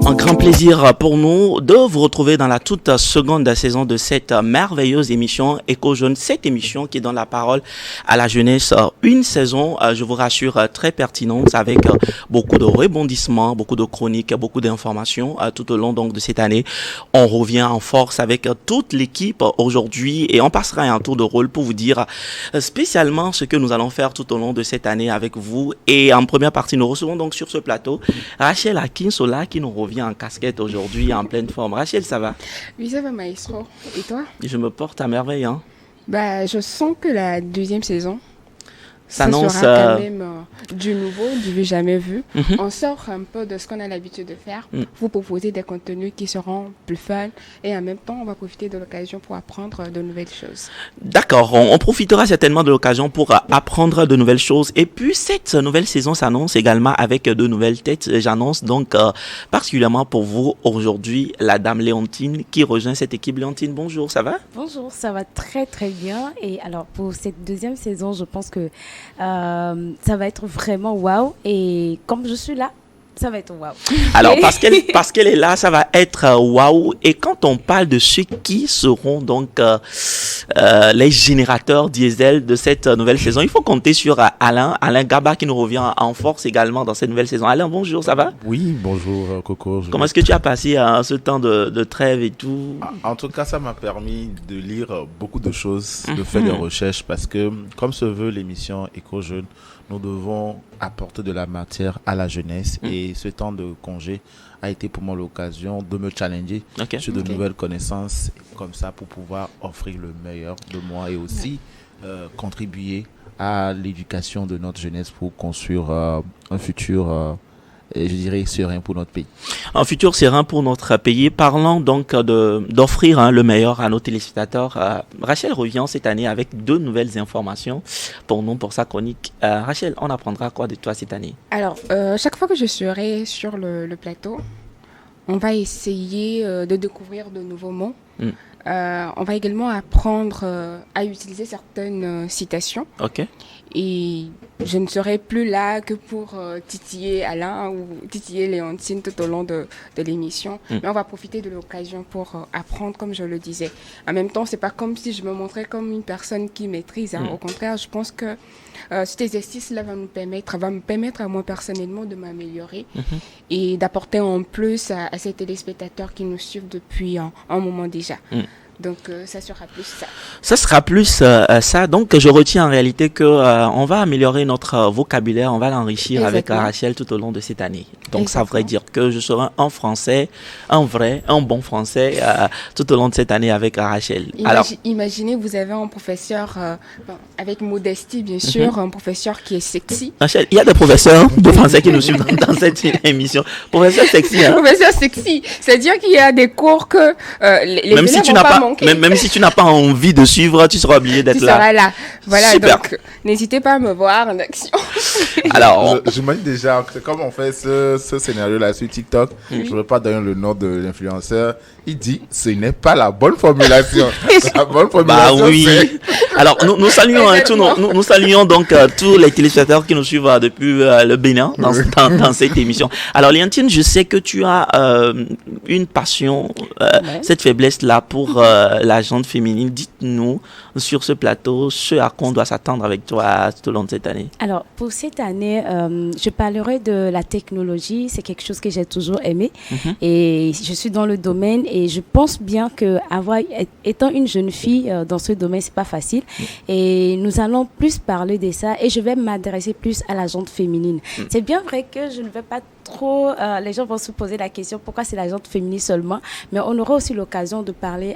Un grand plaisir pour nous de vous retrouver dans la toute seconde saison de cette merveilleuse émission Éco-Jeune. Cette émission qui donne la parole à la jeunesse. Une saison, je vous rassure, très pertinente avec beaucoup de rebondissements, beaucoup de chroniques, beaucoup d'informations tout au long donc de cette année. On revient en force avec toute l'équipe aujourd'hui et on passera un tour de rôle pour vous dire spécialement ce que nous allons faire tout au long de cette année avec vous. Et en première partie, nous recevons donc sur ce plateau Rachel Akinsola qui nous revient en casquette aujourd'hui, en pleine forme. Rachel, ça va? Oui, ça va, maestro. Et toi? Je me porte à merveille, hein. Je sens que la deuxième saison, ça s'annonce sera quand même du nouveau, du vu jamais vu. Mhm. On sort un peu de ce qu'on a l'habitude de faire. Vous proposer des contenus qui seront plus fun et en même temps, on va profiter de l'occasion pour apprendre de nouvelles choses. D'accord, on profitera certainement de l'occasion pour apprendre de nouvelles choses. Et puis, cette nouvelle saison s'annonce également avec de nouvelles têtes. J'annonce donc particulièrement pour vous aujourd'hui la dame Léontine qui rejoint cette équipe. Léontine, bonjour, ça va? Bonjour, ça va très très bien. Et alors pour cette deuxième saison, je pense que ça va être vraiment waouh. Et comme je suis là, ça va être waouh. Alors, parce qu'elle est là, ça va être waouh. Et quand on parle de ceux qui seront donc les générateurs diesel de cette nouvelle saison, il faut compter sur Alain Gaba qui nous revient en force également dans cette nouvelle saison. Alain, bonjour, ça va? Oui, bonjour Coco. Comment est-ce que tu as passé ce temps de trêve et tout? En tout cas, ça m'a permis de lire beaucoup de choses, de faire des recherches parce que, comme se veut l'émission Éco-Jeune, nous devons apporter de la matière à la jeunesse et ce temps de congé a été pour moi l'occasion de me challenger sur de nouvelles connaissances comme ça pour pouvoir offrir le meilleur de moi et aussi contribuer à l'éducation de notre jeunesse pour construire un futur je dirais serein pour notre pays. Un futur serein pour notre pays. Parlons donc d'offrir le meilleur à nos téléspectateurs. Rachel revient cette année avec deux nouvelles informations pour nous, pour sa chronique. Rachel, on apprendra quoi de toi cette année? Alors, chaque fois que je serai sur le plateau, on va essayer de découvrir de nouveaux mots. On va également apprendre à utiliser certaines citations. Ok. Et je ne serai plus là que pour titiller Alain ou titiller Léontine tout au long de l'émission. Mais on va profiter de l'occasion pour apprendre, comme je le disais. En même temps, c'est pas comme si je me montrais comme une personne qui maîtrise. Au contraire, je pense que cet exercice-là va me permettre à moi personnellement de m'améliorer et d'apporter en plus à ces téléspectateurs qui nous suivent depuis un moment déjà. Donc, ça sera plus ça. Ça sera plus ça. Donc, je retiens en réalité que on va améliorer notre vocabulaire, on va l'enrichir avec Rachel tout au long de cette année. Donc, ça voudrait dire que je serai un français, un bon français tout au long de cette année avec Rachel. Imaginez, vous avez un professeur, avec modestie bien sûr, un professeur qui est sexy. Rachel, il y a des professeurs de français qui nous suivent dans cette émission. Professeur sexy, hein? Professeur sexy, c'est-à-dire qu'il y a des cours que les élèves vont pas manquer. Même si tu n'as pas envie de suivre, tu seras obligé d'être là. Tu seras là. Voilà, super. Donc n'hésitez pas à me voir en action. Alors, j'imagine déjà que comme on fait ce scénario-là sur TikTok, je ne vais pas donner le nom de l'influenceur. Il dit, ce n'est pas la bonne formulation. La bonne formulation, bah oui. Alors, nous saluons nous saluons donc tous les téléspectateurs qui nous suivent depuis le Bénin dans cette émission. Alors, Léontine, je sais que tu as une passion, cette faiblesse-là pour la gente féminine. Dites-nous sur ce plateau ce à quoi on doit s'attendre avec toi tout au long de cette année. Alors, pour cette année, je parlerai de la technologie. C'est quelque chose que j'ai toujours aimé. Et je suis dans le domaine et je pense bien que étant une jeune fille dans ce domaine, c'est pas facile. Et nous allons plus parler de ça et je vais m'adresser plus à la gente féminine. C'est bien vrai que je ne vais pas trop, les gens vont se poser la question pourquoi c'est la gente féminine seulement, mais on aura aussi l'occasion de parler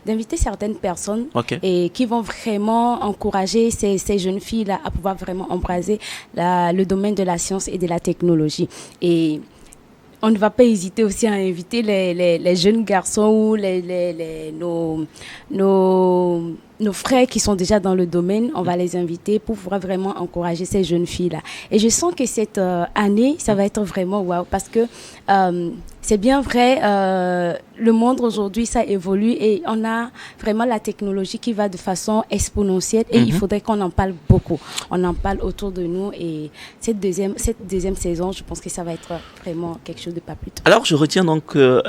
d'inviter certaines personnes et qui vont vraiment encourager ces jeunes filles-là à pouvoir vraiment embraser le domaine de la science et de la technologie. Et on ne va pas hésiter aussi à inviter les jeunes garçons ou nos frères qui sont déjà dans le domaine. On va les inviter pour pouvoir vraiment encourager ces jeunes filles-là. Et je sens que cette année, ça va être vraiment wow parce que c'est bien vrai, le monde aujourd'hui, ça évolue et on a vraiment la technologie qui va de façon exponentielle et il faudrait qu'on en parle beaucoup. On en parle autour de nous et cette deuxième saison, je pense que ça va être vraiment quelque chose de pas plus tôt. Alors, je retiens donc que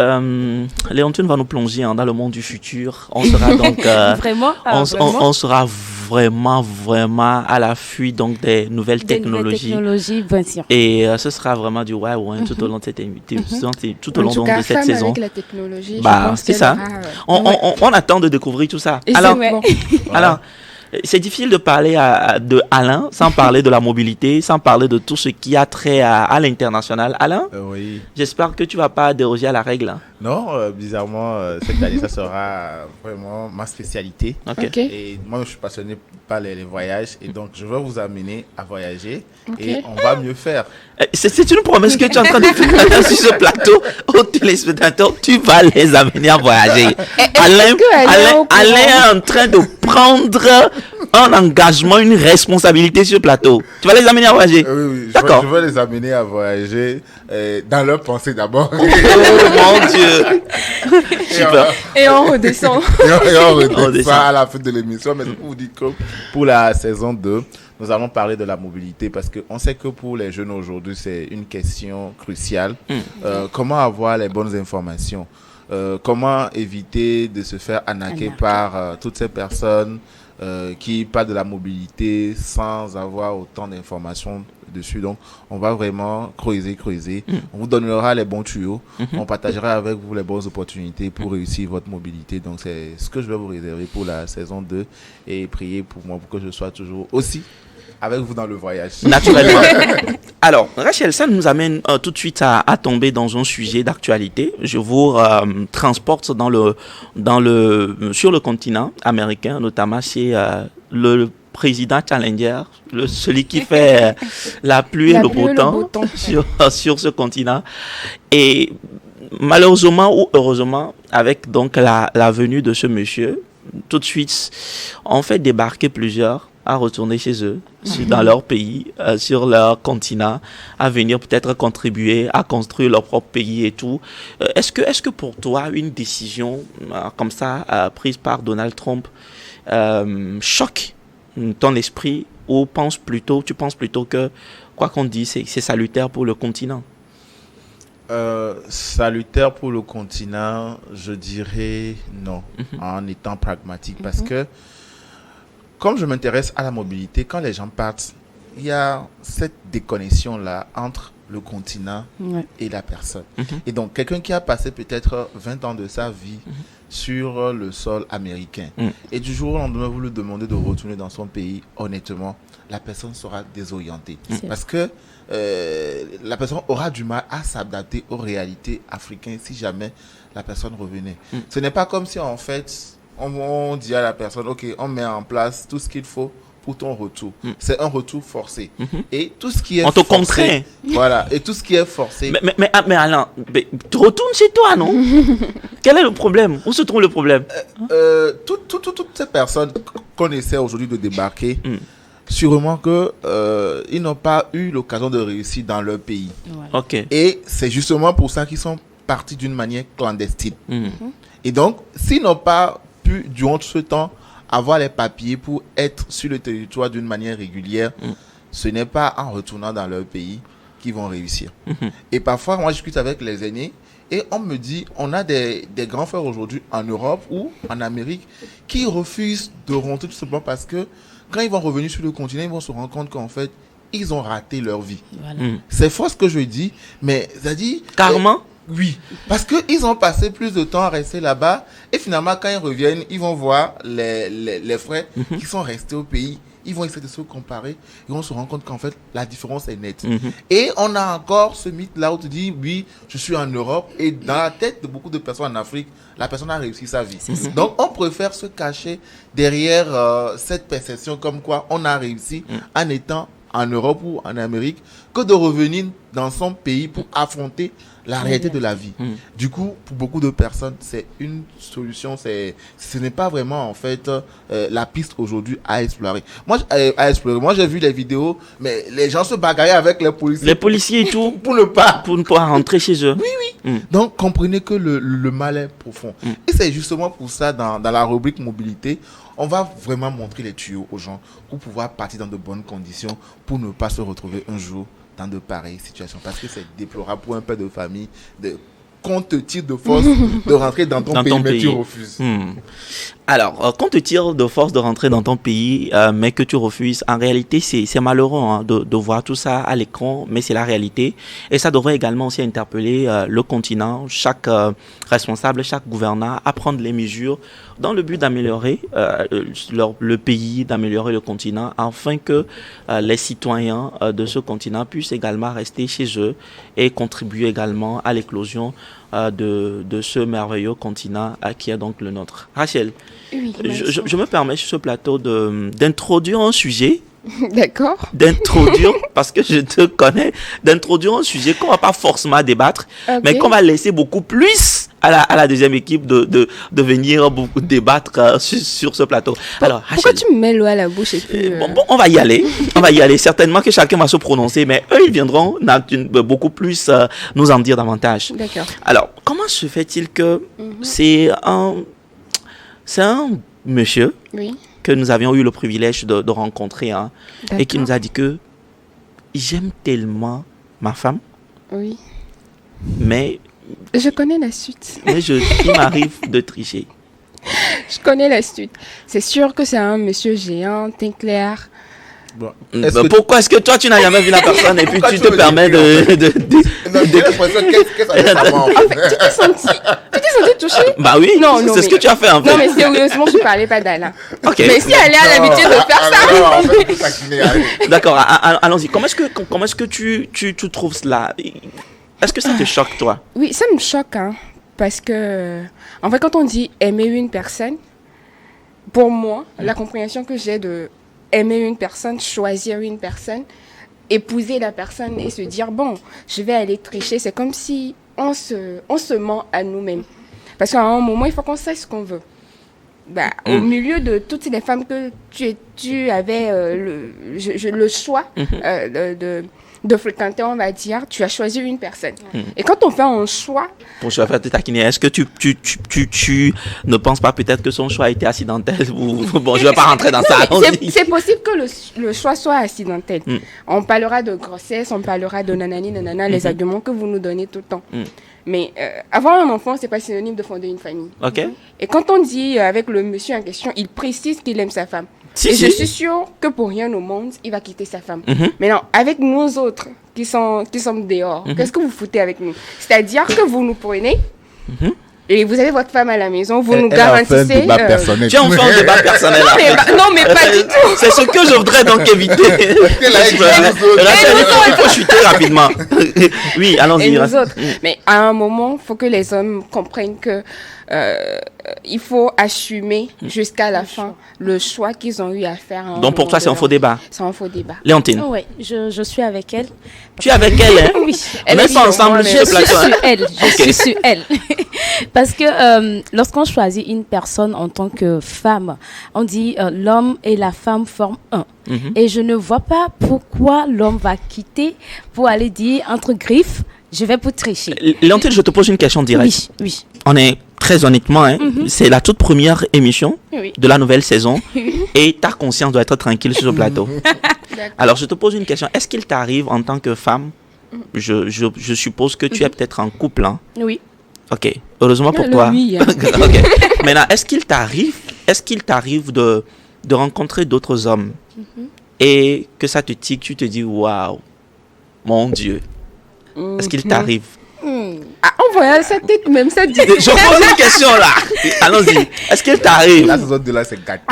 Léontine va nous plonger dans le monde du futur. On sera donc vraiment, on sera vraiment à l'affût donc des nouvelles technologies. Bien sûr. Et ce sera vraiment du ouais tout au long de cette tout au long de cette saison. Avec la technologie, bah, je pense c'est ça. On attend de découvrir tout ça. Et Alors, c'est difficile de parler de Alain sans parler de la mobilité, sans parler de tout ce qui a trait à l'international. Alain, Oui. j'espère que tu vas pas déroger à la règle. Non, bizarrement, cette année, ça sera vraiment ma spécialité. Ok. Et moi, je suis passionné par les voyages. Et donc, je vais vous amener à voyager. Ok. Et on va mieux faire. C'est une promesse que tu es en train de faire sur ce plateau aux téléspectateurs. Tu vas les amener à voyager. Alain est en train de prendre un engagement, une responsabilité sur le plateau. Tu vas les amener à voyager. Oui. D'accord. Je vais les amener à voyager dans leur pensée d'abord. Oh mon Dieu. Super. Et on redescend. Et on redescend redescend. à la fin de l'émission. Mais pour vous dire que pour la saison 2, nous allons parler de la mobilité parce qu'on sait que pour les jeunes aujourd'hui, c'est une question cruciale. Comment avoir les bonnes informations? Comment éviter de se faire arnaquer par toutes ces personnes qui parlent de la mobilité sans avoir autant d'informations dessus. Donc, on va vraiment creuser. On vous donnera les bons tuyaux. On partagera avec vous les bonnes opportunités pour réussir votre mobilité. Donc, c'est ce que je vais vous réserver pour la saison 2 et prier pour moi pour que je sois toujours aussi avec vous dans le voyage. Naturellement. Alors, Rachel, ça nous amène tout de suite à tomber dans un sujet d'actualité. Je vous transporte sur le continent américain, notamment chez le président challenger, celui qui fait la pluie et le beau temps sur ce continent. Et malheureusement ou heureusement, avec donc la venue de ce monsieur, tout de suite, on fait débarquer plusieurs à retourner chez eux, dans leur pays, sur leur continent, à venir peut-être contribuer à construire leur propre pays et tout. Est-ce que pour toi, une décision comme ça, prise par Donald Trump, choque ton esprit ou tu penses plutôt que, quoi qu'on dise, c'est salutaire pour le continent? Salutaire pour le continent, je dirais non, en étant pragmatique, parce que comme je m'intéresse à la mobilité, quand les gens partent, il y a cette déconnexion-là entre le continent et la personne. Et donc, quelqu'un qui a passé peut-être 20 ans de sa vie sur le sol américain, et du jour au lendemain, vous lui demandez de retourner dans son pays, honnêtement, la personne sera désorientée. Parce que la personne aura du mal à s'adapter aux réalités africaines si jamais la personne revenait. Ce n'est pas comme si, en fait, on dit à la personne, OK, on met en place tout ce qu'il faut pour ton retour. C'est un retour forcé. Et tout ce qui est forcé... On te forcé, contraint. Voilà. Et tout ce qui est forcé... Mais Alain, tu retournes chez toi, non? Quel est le problème? Où se trouve le problème? Toutes ces personnes qu'on essaie aujourd'hui de débarquer, sûrement que ils n'ont pas eu l'occasion de réussir dans leur pays. Ok. Et c'est justement pour ça qu'ils sont partis d'une manière clandestine. Et donc, s'ils n'ont pas pu, durant ce temps, avoir les papiers pour être sur le territoire d'une manière régulière, ce n'est pas en retournant dans leur pays qu'ils vont réussir. Et parfois, moi, je discute avec les aînés et on me dit, on a des grands frères aujourd'hui en Europe ou en Amérique qui refusent de rentrer tout simplement parce que quand ils vont revenir sur le continent, ils vont se rendre compte qu'en fait, ils ont raté leur vie. C'est faux ce que je dis, mais ça dit... Carrément? Oui, parce qu'ils ont passé plus de temps à rester là-bas et finalement quand ils reviennent, ils vont voir les frères qui sont restés au pays. Ils vont essayer de se comparer. Ils vont se rendre compte qu'en fait, la différence est nette. Et on a encore ce mythe-là où tu dis, oui, je suis en Europe. Et dans la tête de beaucoup de personnes en Afrique, la personne a réussi sa vie. Donc, on préfère se cacher derrière cette perception comme quoi on a réussi en étant en Europe ou en Amérique que de revenir dans son pays pour affronter la réalité de la vie. Du coup, pour beaucoup de personnes, c'est une solution. Ce n'est pas vraiment, en fait, la piste aujourd'hui à explorer. Moi, j'ai vu les vidéos, mais les gens se bagarraient avec les policiers. Les policiers et tout. Pour ne pas rentrer chez eux. Oui. Donc, comprenez que le mal est profond. Et c'est justement pour ça, dans la rubrique mobilité, on va vraiment montrer les tuyaux aux gens pour pouvoir partir dans de bonnes conditions, pour ne pas se retrouver un jour dans de pareilles situations. Parce que c'est déplorable pour un père de famille qu'on te tire de force de rentrer dans ton pays, mais tu refuses. Alors, qu'on te tire de force de rentrer dans ton pays, mais que tu refuses, en réalité, c'est malheureux hein, de voir tout ça à l'écran, mais c'est la réalité. Et ça devrait également aussi interpeller le continent, chaque responsable, chaque gouvernant, à prendre les mesures dans le but d'améliorer le pays, d'améliorer le continent, afin que les citoyens de ce continent puissent également rester chez eux et contribuer également à l'éclosion de ce merveilleux continent qui est donc le nôtre. Rachel, oui, je me permets sur ce plateau d'introduire un sujet. D'accord. D'introduire, parce que je te connais, d'introduire un sujet qu'on va pas forcément débattre, mais qu'on va laisser beaucoup plus à la deuxième équipe de venir beaucoup débattre sur ce plateau. Alors, pourquoi Rachel, tu me mets l'eau à la bouche et puis, bon, on va y aller. On va y aller. Certainement que chacun va se prononcer, mais eux, ils viendront beaucoup plus nous en dire davantage. D'accord. Alors, comment se fait-il que c'est un monsieur que nous avions eu le privilège de rencontrer et qui nous a dit que j'aime tellement ma femme, mais je connais la suite. Mais il m'arrive de tricher. Je connais la suite. C'est sûr que c'est un monsieur géant, teint clair. Bon. Pourquoi est-ce que toi tu n'as jamais vu la personne et puis tu te permets de... Qu'est-ce que ça fait vraiment, en fait? Tu t'es senti touché? Bah oui, c'est ce que tu as fait en fait. Non mais sérieusement, je parlais pas d'Alain. Ok. Mais si elle a l'habitude de faire ça... D'accord, allons-y. Comment est-ce que tu trouves cela? Est-ce que ça te choque, toi? Oui, ça me choque, hein, parce que, en fait, quand on dit aimer une personne, pour moi, la compréhension que j'ai de aimer une personne, choisir une personne, épouser la personne et se dire, bon, je vais aller tricher, c'est comme si on se ment à nous-mêmes. Parce qu'à un moment, il faut qu'on sache ce qu'on veut. Bah, au milieu de toutes les femmes que tu avais le choix de fréquenter, on va dire, tu as choisi une personne. Et quand on fait un choix... Bon, je vais faire te taquiner. Est-ce que tu ne penses pas peut-être que son choix a été accidentel ou... Bon, je ne vais pas rentrer dans ça. C'est possible que le choix soit accidentel. On parlera de grossesse, on parlera de nanani, nanana, les arguments que vous nous donnez tout le temps. Mais avoir un enfant, ce n'est pas synonyme de fonder une famille. Okay. Et quand on dit avec le monsieur en question, il précise qu'il aime sa femme. Je suis sûre que pour rien au monde, il va quitter sa femme. Mais non, avec nous autres qui sommes dehors, qu'est-ce que vous foutez avec nous? C'est-à-dire que vous nous prenez et vous avez votre femme à la maison, vous nous garantissez... Tu as enfin un débat personnel. Non, mais pas du tout. C'est ce que je voudrais donc éviter. Il faut chuter rapidement. Oui, allons-y. Et nous autres. Mais à un moment, il faut que les hommes comprennent que il faut assumer jusqu'à la fin le choix qu'ils ont eu à faire. Donc pour toi, c'est un faux débat? C'est un faux débat. Léontine? Oui, je suis avec elle. Tu es avec elle, hein? Oui. On n'est pas ensemble sur le plateau. Je suis sur elle. Parce que lorsqu'on choisit une personne en tant que femme, on dit l'homme et la femme forment un. Et je ne vois pas pourquoi l'homme va quitter pour aller dire entre griffes, je vais pour tricher. Léontine, je te pose une question directe. Oui. On est très honnêtement, c'est la toute première émission de la nouvelle saison et ta conscience doit être tranquille sur ce plateau. Alors, je te pose une question. Est-ce qu'il t'arrive en tant que femme, je suppose que tu es peut-être en couple, hein? Oui. Ok, heureusement pour toi. Oui, hein. Okay. Maintenant, est-ce qu'il t'arrive de rencontrer d'autres hommes et que ça te tique, tu te dis waouh, mon Dieu. Est-ce qu'il t'arrive? Ah, en voyant sa tête, même ça dit. Je pose une question là. Allons-y. Est-ce qu'il t'arrive? La saison 2 là, c'est gâté.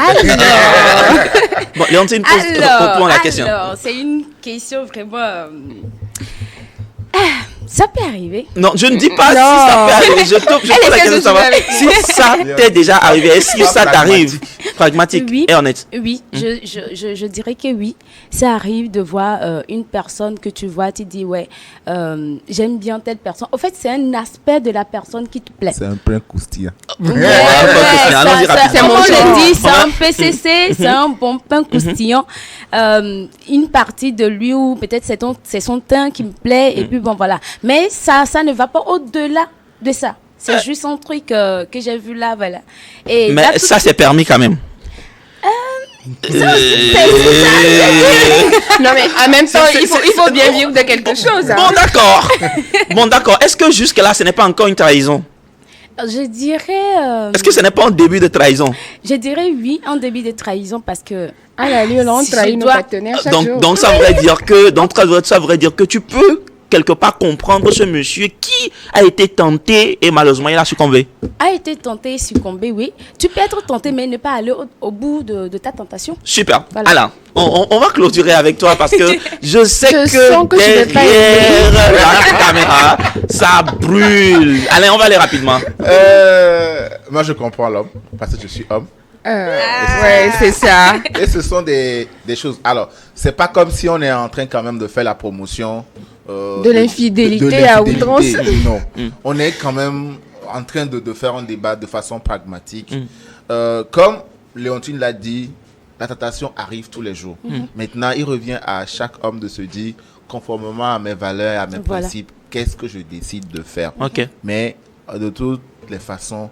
Bon, Léontine pose la question. Alors, c'est une question vraiment. Ça peut arriver. Non, je ne dis pas si ça peut arriver. Je pose la question de savoir si ça t'est déjà arrivé. Est-ce que ça t'arrive? pragmatique Oui. et honnête. Oui, je dirais que oui. Ça arrive de voir une personne que tu vois, tu dis, ouais, j'aime bien telle personne. En fait, c'est un aspect de la personne qui te plaît. C'est un peu croustillant. Allons-y rapidement. Comme on le dit, c'est On va- un PCC, c'est un bon pain croustillant. Une partie de lui ou peut-être c'est son teint qui me plaît et puis bon voilà. Mais ça ne va pas au-delà de ça. C'est juste un truc que j'ai vu là, voilà. Et là, Mais ça, c'est permis quand même. Non, mais en même temps, il faut bien vivre de quelque chose. Hein. Bon, d'accord. Bon, d'accord. Est-ce que jusque-là, ce n'est pas encore une trahison? je dirais, Est-ce que ce n'est pas un début de trahison? je dirais oui, un début de trahison parce que À la lieu, on Si trahit je nos dois- partenaires chaque jour. Donc ça voudrait dire que ça voudrait dire que tu peux quelque part comprendre ce monsieur qui a été tenté et malheureusement il a succombé. a été tenté et succombé, oui. Tu peux être tenté mais ne pas aller au bout de ta tentation. Super. Voilà. Alain, on va clôturer avec toi parce que je sais Je sens que je vais pas derrière la caméra, ça brûle. Alain, on va aller rapidement. Moi, je comprends l'homme, parce que je suis homme. Ouais, c'est ça. Et ce sont des choses. Alors, c'est pas comme si on est en train quand même de faire la promotion De l'infidélité à outrance. Non. On est quand même en train de faire un débat de façon pragmatique. Comme Léontine l'a dit, la tentation arrive tous les jours. Maintenant, il revient à chaque homme de se dire, conformément à mes valeurs, à mes Voilà. principes, qu'est-ce que je décide de faire. Ok. Mais de toutes les façons,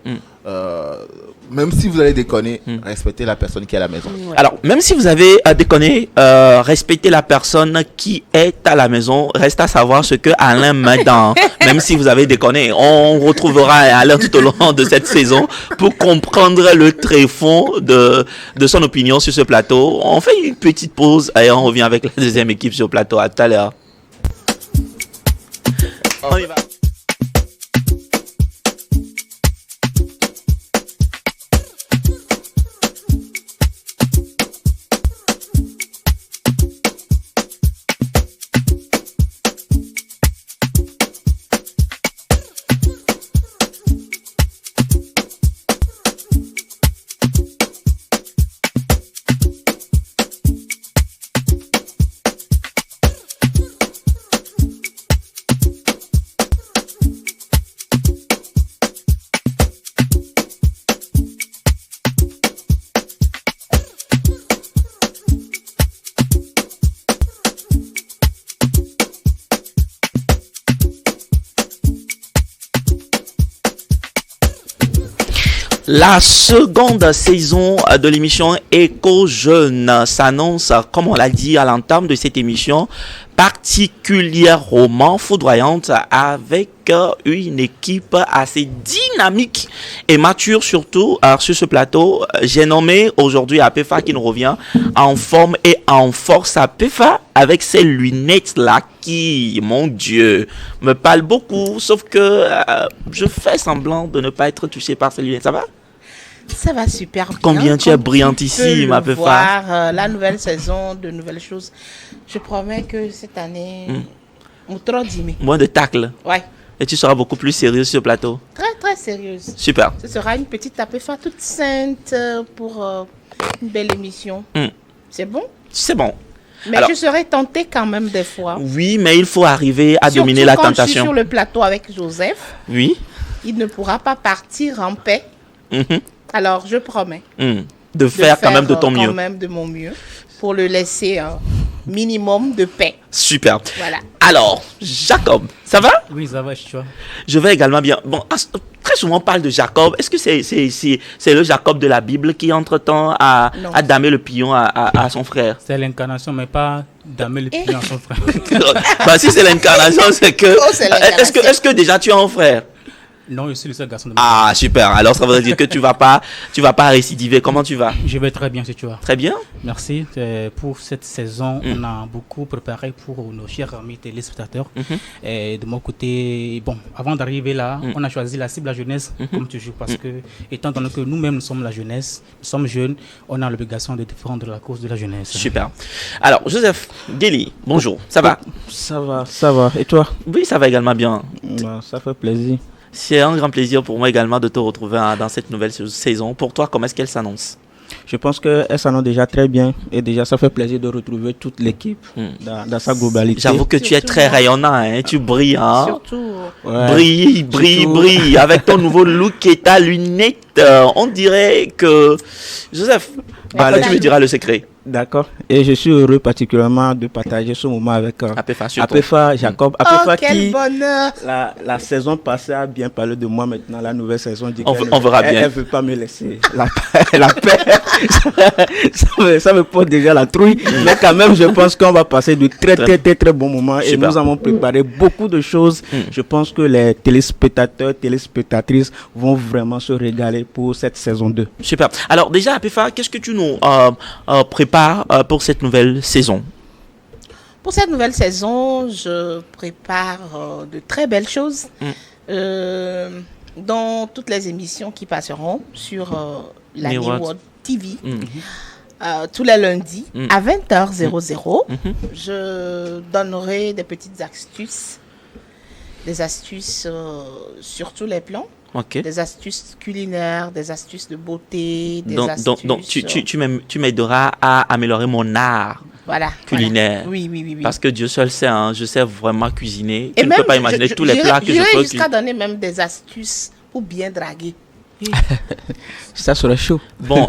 même si vous allez déconner, respectez la personne qui est à la maison. Alors, même si vous avez déconné, respectez la personne qui est à la maison. Reste à savoir ce que Alain met dans. Même si vous avez déconné, on retrouvera Alain tout au long de cette saison pour comprendre le tréfonds de son opinion sur ce plateau. On fait une petite pause et on revient avec la deuxième équipe sur le plateau. À tout à l'heure. On y va. La seconde saison de l'émission Éco Jeune s'annonce, comme on l'a dit à l'entame de cette émission, particulièrement foudroyante avec une équipe assez dynamique et mature surtout sur ce plateau. J'ai nommé aujourd'hui Apefa qui nous revient en forme et en force. Apefa avec ses lunettes là qui, mon Dieu, me parlent beaucoup, sauf que je fais semblant de ne pas être touché par ces lunettes. Ça va? Ça va super bien. Combien tu es Comme brillantissime, peux ma le peu voir, la nouvelle saison, de nouvelles choses. Je promets que cette année, on trop d'aimer. Moins de tacle. Ouais, Et tu seras beaucoup plus sérieux sur le plateau. très très sérieuse. Super. Ce sera une petite tapéfa toute sainte pour une belle émission. C'est bon. C'est bon. Mais Alors- je serai tentée quand même des fois. Oui, mais il faut arriver à Surtout dominer la quand je suis tentation. sur le plateau avec Joseph, Oui. il ne pourra pas partir en paix. Mhm. Alors je promets De faire quand même de ton mieux. quand même de mon mieux pour le laisser un minimum de paix. Super. Voilà. Alors, Jacob, ça va? Oui, ça va, tu vois. Je vais également bien. Bon, très souvent on parle de Jacob. Est-ce que c'est le Jacob de la Bible qui entre-temps a Non. damé le pion à son frère? C'est l'incarnation, mais pas damer le pied en son frère. Bah, si c'est l'incarnation, c'est que. Oh, c'est l'incarnation. Est-ce que déjà tu as un frère? Non, je suis le seul garçon de ma Ah, super. Alors, ça veut dire que tu vas pas récidiver. Comment tu vas? famille. Je vais très bien, si tu vois. Très bien. Merci pour cette saison. On a beaucoup préparé pour nos chers amis téléspectateurs. Et de mon côté, bon, avant d'arriver là, on a choisi la cible la jeunesse, comme toujours, parce que, étant donné que nous-mêmes nous sommes la jeunesse, nous sommes jeunes, on a l'obligation de défendre la cause de la jeunesse. Super. Alors, Joseph Guéli, bonjour. Ça va? Ça va. Et toi? Oui, ça va également bien. Bah, ça fait plaisir. C'est un grand plaisir pour moi également de te retrouver dans cette nouvelle saison. Pour toi, comment est-ce qu'elle s'annonce? Je pense qu'elles s'en ont déjà très bien. Et déjà, ça fait plaisir de retrouver toute l'équipe dans sa globalité. J'avoue que tu es Surtout très moi. rayonnant, hein. Tu brilles, hein. Surtout, Ouais. Brille. Avec ton nouveau look et ta lunette, on dirait que... Joseph, Voilà. tu me diras le secret. D'accord. Et je suis heureux particulièrement de partager ce moment avec Apefa, surtout. Apefa, Jacob. oh, Apefa quel qui, bonheur! la saison passée, a bien parlé de moi. Maintenant, la nouvelle saison dit On qu'elle on verra bien. Elle veut pas me laisser la paix. Ça me pose déjà la trouille. Mais quand même, je pense qu'on va passer de très bons moments. Et Super. nous avons préparé beaucoup de choses. Je pense que les téléspectateurs, téléspectatrices vont vraiment se régaler pour cette saison 2. Super. Alors déjà, Apefa, qu'est-ce que tu nous prépares pour cette nouvelle saison? Pour cette nouvelle saison, je prépare de très belles choses dans toutes les émissions qui passeront sur la Mirwad. Mirwad TV. Mm. Tous les lundis à 20h00. Mhm. Je donnerai des petites astuces, des astuces sur tous les plans, Ok. des astuces culinaires, des astuces de beauté, des astuces. Donc tu m'aideras à améliorer mon art voilà, culinaire. voilà. Oui. Parce que Dieu seul sait, hein, je sais vraiment cuisiner. Et Tu ne peux pas imaginer tous les plats que je j'irai peux jusqu'à donner même des astuces pour bien draguer. Ça serait chaud. Bon,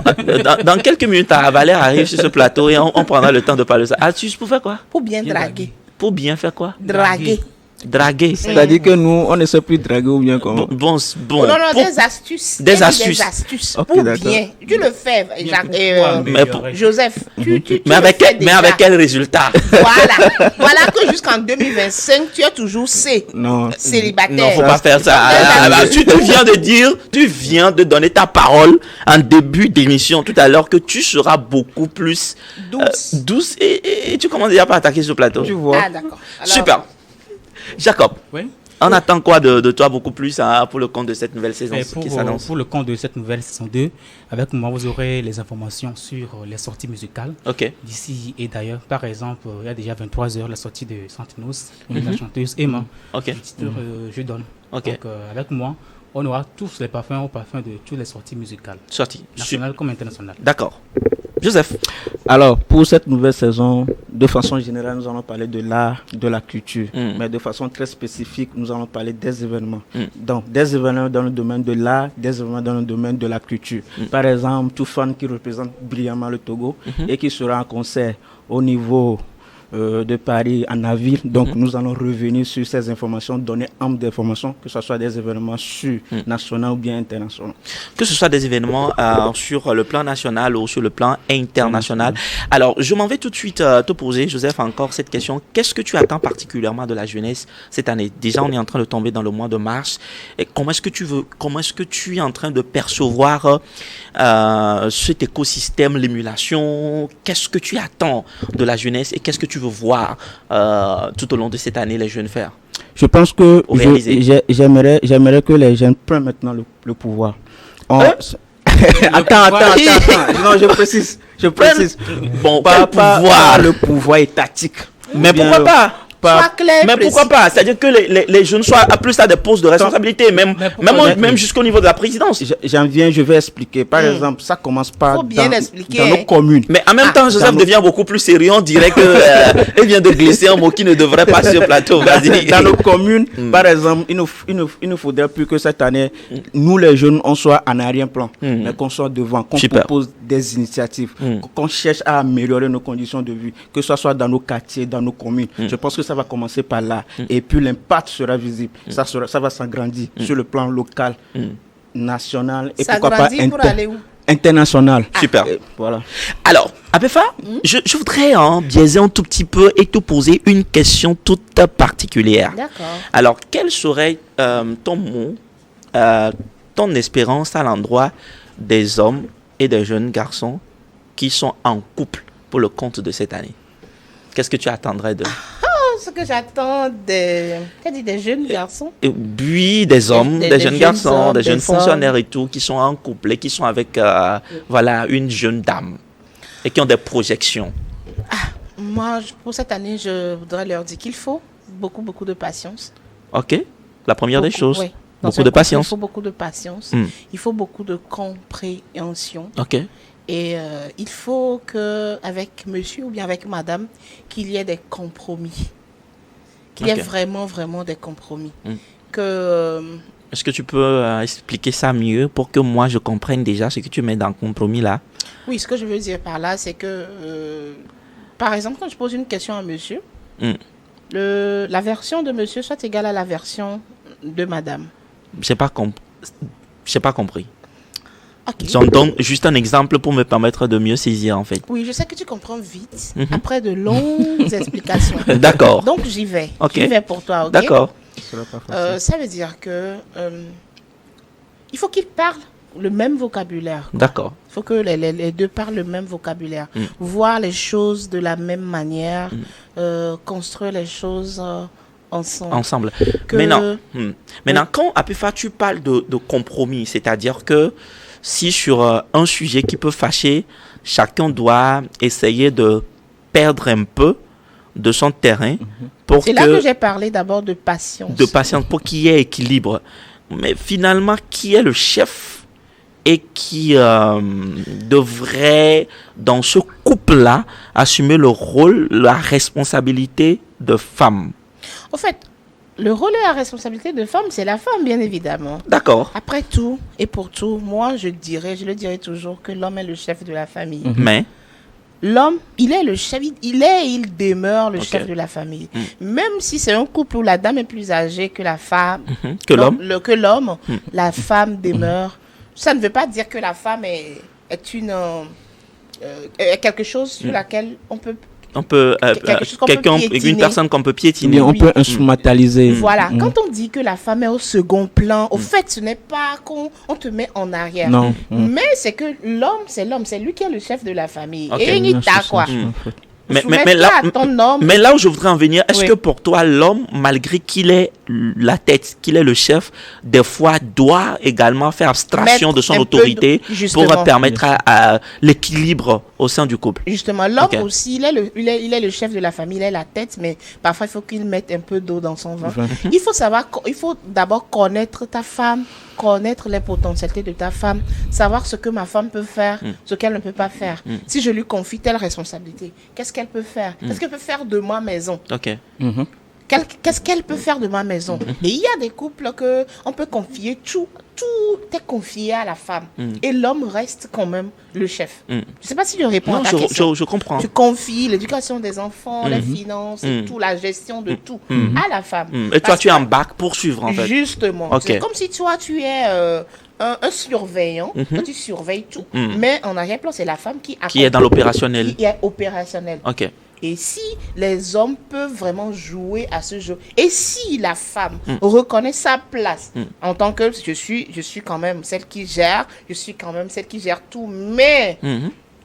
dans quelques minutes, Valère arrive sur ce plateau et on prendra le temps de parler de ça. Astuce pour faire quoi? Pour bien Bien draguer. Pour bien faire quoi? Draguer. Draguer. C'est-à-dire que nous, on ne sait plus draguer ou bien comment. Bon. Oh, non, pour- des astuces. Des J'ai dit astuces. Des astuces. Ok, pour d'accord. bien. Tu le fais, Jacques, Mais pour- Joseph. Tu Mais avec le fais déjà. quel résultat? Voilà que jusqu'en 2025, tu es toujours Non. célibataire. Non, faut pas faire ça. Tu viens de donner ta parole en début d'émission tout à l'heure que tu seras beaucoup plus douce et tu commences déjà par attaquer ce plateau. Tu vois. Ah, d'accord. Alors, Super. Jacob, Oui. on attend quoi de toi beaucoup plus hein, pour le compte de cette nouvelle saison Et qui s'annonce? pour le compte de cette nouvelle saison 2, avec moi, vous aurez les informations sur les sorties musicales Ok. d'ici et d'ailleurs. Par exemple, il y a déjà 23h la sortie de Santinos, la chanteuse Emma. Ok. Le titre, je donne. Ok. Donc, avec moi, on aura tous les parfums au parfum de toutes les sorties musicales, Sorti. nationales comme internationales. D'accord. Joseph. Alors, pour cette nouvelle saison, de façon générale, nous allons parler de l'art, de la culture. Mais de façon très spécifique, nous allons parler des événements. Donc, des événements dans le domaine de l'art, des événements dans le domaine de la culture. Par exemple, Toufan qui représente brillamment le Togo et qui sera en concert au niveau de Paris en avril. Donc, nous allons revenir sur ces informations, donner ample d'informations, que ce soit des événements sur national ou bien international. Que ce soit des événements sur le plan national ou sur le plan international. Alors, je m'en vais tout de suite te poser, Joseph, encore cette question. Qu'est-ce que tu attends particulièrement de la jeunesse cette année? Déjà, on est en train de tomber dans le mois de mars. Et comment est-ce que tu es en train de percevoir cet écosystème, l'émulation? Qu'est-ce que tu attends de la jeunesse et qu'est-ce que tu veux voir tout au long de cette année les jeunes faire? Je pense que Ou réaliser. j'aimerais que les jeunes prennent maintenant le pouvoir. Attends. Non, je précise. Bon, Pas quel pouvoir? le pouvoir étatique. Mais Bien pourquoi pas? Sois clair, Mais précis. pourquoi pas? C'est-à-dire que les jeunes soient à plus à des postes de responsabilité, même jusqu'au niveau de la présidence. Je vais expliquer. Par exemple, ça commence par Faut bien expliquer, dans nos communes. Mais en même temps, Joseph dans devient beaucoup plus sérieux. On dirait qu'il vient de glisser un mot qui ne devrait pas sur le plateau. Vas-y. Dans nos communes, par exemple, il ne faudrait plus que cette année, nous les jeunes, on soit en arrière-plan, mais qu'on soit devant, qu'on Super. propose des initiatives, qu'on cherche à améliorer nos conditions de vie, que ce soit dans nos quartiers, dans nos communes. Je pense que ça va commencer par là. Et puis l'impact sera visible. Ça va s'agrandir sur le plan local, national et Ça pourquoi pas grandit pour aller où? international. Super. Voilà. Alors, Apefa, je voudrais biaiser un tout petit peu et te poser une question toute particulière. D'accord. Alors, quel serait ton mot, ton espérance à l'endroit des hommes et des jeunes garçons qui sont en couple pour le compte de cette année? Qu'est-ce que tu attendrais de... Ce que j'attends des jeunes garçons. Oui, des hommes, des jeunes garçons, hommes, des jeunes des fonctionnaires et tout, qui sont en couple et qui sont avec voilà, une jeune dame et qui ont des projections. Moi, pour cette année, je voudrais leur dire qu'il faut beaucoup de patience. Ok, la première des Beaucoup, choses. oui. Dans Beaucoup un de couple, patience. Il faut beaucoup de patience. Mm. Il faut beaucoup de compréhension. Ok. Et il faut qu'avec monsieur ou bien avec madame, qu'il y ait des compromis. Qu'il y ait vraiment, vraiment des compromis. Est-ce que tu peux expliquer ça mieux pour que moi je comprenne déjà ce que tu mets dans le compromis là? Oui, ce que je veux dire par là, c'est que, par exemple, quand je pose une question à monsieur, la version de monsieur soit égale à la version de madame. J'ai pas compris. Okay. J'en donne juste un exemple pour me permettre de mieux saisir en fait. Oui, je sais que tu comprends vite après de longues explications. D'accord. Donc j'y vais. Okay. J'y vais pour toi, ok? D'accord. Ça veut dire que il faut qu'ils parlent le même vocabulaire. D'accord. Il faut que les deux parlent le même vocabulaire. Voir les choses de la même manière, construire les choses ensemble. Maintenant, quand Apifa, tu parles de compromis, c'est-à-dire que si sur un sujet qui peut fâcher, chacun doit essayer de perdre un peu de son terrain pour c'est là que j'ai parlé d'abord de patience. De patience, pour qu'il y ait équilibre. Mais finalement, qui est le chef et qui devrait, dans ce couple-là, assumer le rôle, la responsabilité de femme? En fait, le rôle et la responsabilité de femme, c'est la femme, bien évidemment. D'accord. Après tout et pour tout, moi, je le dirais toujours que l'homme est le chef de la famille. Mais l'homme, il est le chef, il demeure le chef de la famille. Même si c'est un couple où la dame est plus âgée que la femme, que l'homme, la femme demeure. Ça ne veut pas dire que la femme est quelque chose sur laquelle on peut une personne qu'on peut piétiner. On peut instrumentaliser. Voilà. Quand on dit que la femme est au second plan, au fait, ce n'est pas qu'on te met en arrière. Non. Mais c'est que l'homme, c'est lui qui est le chef de la famille. Et il t'a quoi. Mais là où je voudrais en venir, est-ce que pour toi, l'homme, malgré qu'il ait la tête, qu'il est le chef, des fois doit également faire abstraction de son autorité pour permettre à l'équilibre au sein du couple? Justement, l'homme aussi, il est le chef de la famille, il est la tête, mais parfois il faut qu'il mette un peu d'eau dans son vin. Il faut d'abord connaître ta femme, connaître les potentialités de ta femme, savoir ce que ma femme peut faire, ce qu'elle ne peut pas faire. Si je lui confie telle responsabilité, qu'est-ce qu'elle peut faire? Qu'est-ce qu'elle peut faire de ma maison? Qu'est-ce qu'elle peut faire de ma maison? Et il y a des couples que on peut confier tout est confié à la femme. Et l'homme reste quand même le chef. Je ne sais pas si je réponds à ta question. Je comprends. Tu confies l'éducation des enfants, les finances, et tout, la gestion de tout à la femme. Et toi, tu es en bac pour suivre, en fait. Justement. C'est comme si toi, tu es un surveillant, toi, tu surveilles tout. Mais en arrière-plan, c'est la femme qui est dans l'opérationnel. Qui est opérationnel. Ok. Et si les hommes peuvent vraiment jouer à ce jeu, et si la femme reconnaît sa place en tant que je suis quand même celle qui gère, je suis quand même celle qui gère tout, mais